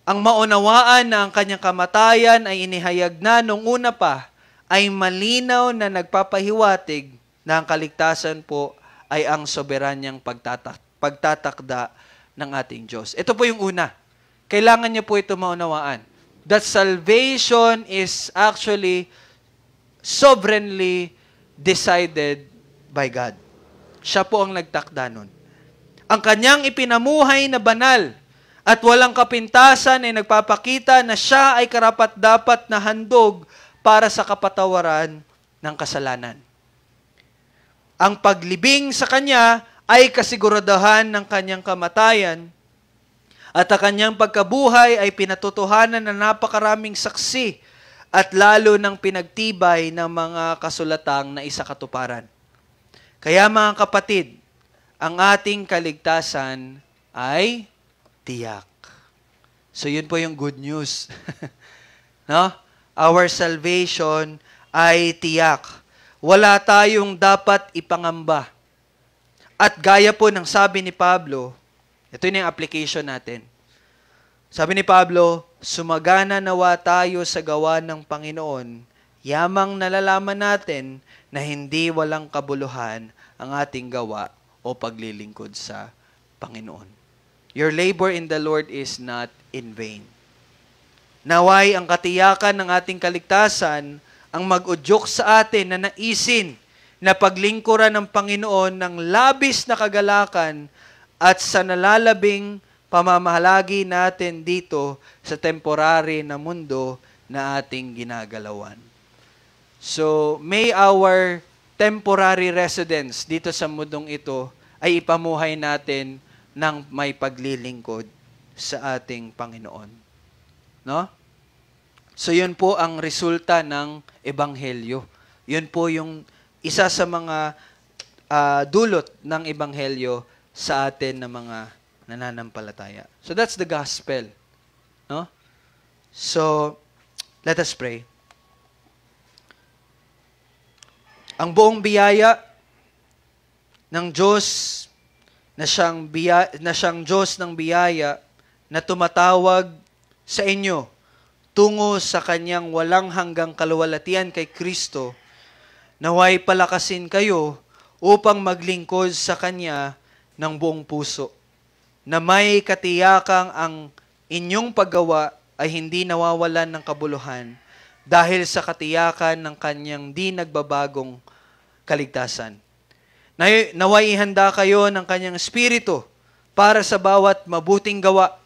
Ang maunawaan na ang kanyang kamatayan ay inihayag na nung una pa ay malinaw na nagpapahiwatig na ang kaligtasan po ay ang soberanyang pagtatakda ng ating Diyos. Ito po yung una. Kailangan niyo po ito maunawaan. That salvation is actually sovereignly decided by God. Siya po ang nagtakda nun. Ang kanyang ipinamuhay na banal at walang kapintasan ay nagpapakita na siya ay karapat-dapat na handog para sa kapatawaran ng kasalanan. Ang paglibing sa kanya ay kasiguraduhan ng kanyang kamatayan at ang kanyang pagkabuhay ay pinatotohanan na napakaraming saksi at lalo ng pinagtibay ng mga kasulatang na isakatuparan. Kaya mga kapatid, ang ating kaligtasan ay tiyak. So yun po yung good news. No? Our salvation ay tiyak. Wala tayong dapat ipangamba. At gaya po ng sabi ni Pablo, ito yung application natin. Sabi ni Pablo, sumagana nawa tayo sa gawa ng Panginoon, yamang nalalaman natin na hindi walang kabuluhan ang ating gawa o paglilingkod sa Panginoon. Your labor in the Lord is not in vain. Naway ang katiyakan ng ating kaligtasan ang mag-udyok sa atin na naisin na paglingkuran ng Panginoon ng labis na kagalakan at sa nalalabing pamamahalagi natin dito sa temporary na mundo na ating ginagalawan. So, may our temporary residence dito sa mundong ito ay ipamuhay natin ng may paglilingkod sa ating Panginoon. No? So, yun po ang resulta ng Ebanghelyo. Yun po yung isa sa mga dulot ng Ebanghelyo sa atin na mga nananampalataya. So, that's the gospel. No? So, let us pray. Ang buong biyaya ng Diyos na siyang Diyos ng biyaya na tumatawag sa inyo tungo sa kanyang walang hanggang kaluwalhatian kay Kristo, naway palakasin kayo upang maglingkod sa Kanya ng buong puso, na may katiyakang ang inyong paggawa ay hindi nawawalan ng kabuluhan dahil sa katiyakan ng Kanyang di nagbabagong kaligtasan. Naway ihanda kayo ng Kanyang Espiritu para sa bawat mabuting gawa,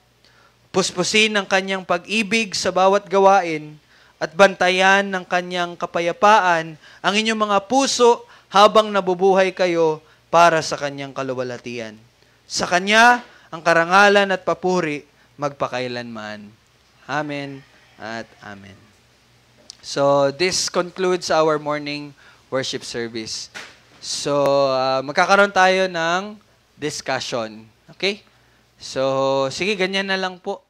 puspusin ang Kanyang pag-ibig sa bawat gawain, at bantayan ng Kanyang kapayapaan ang inyong mga puso habang nabubuhay kayo para sa Kanyang kaluwalhatian. Sa Kanya, ang karangalan at papuri magpakailanman. Amen at amen. So, this concludes our morning worship service. So, magkakaroon tayo ng discussion. Okay? So, sige, ganyan na lang po.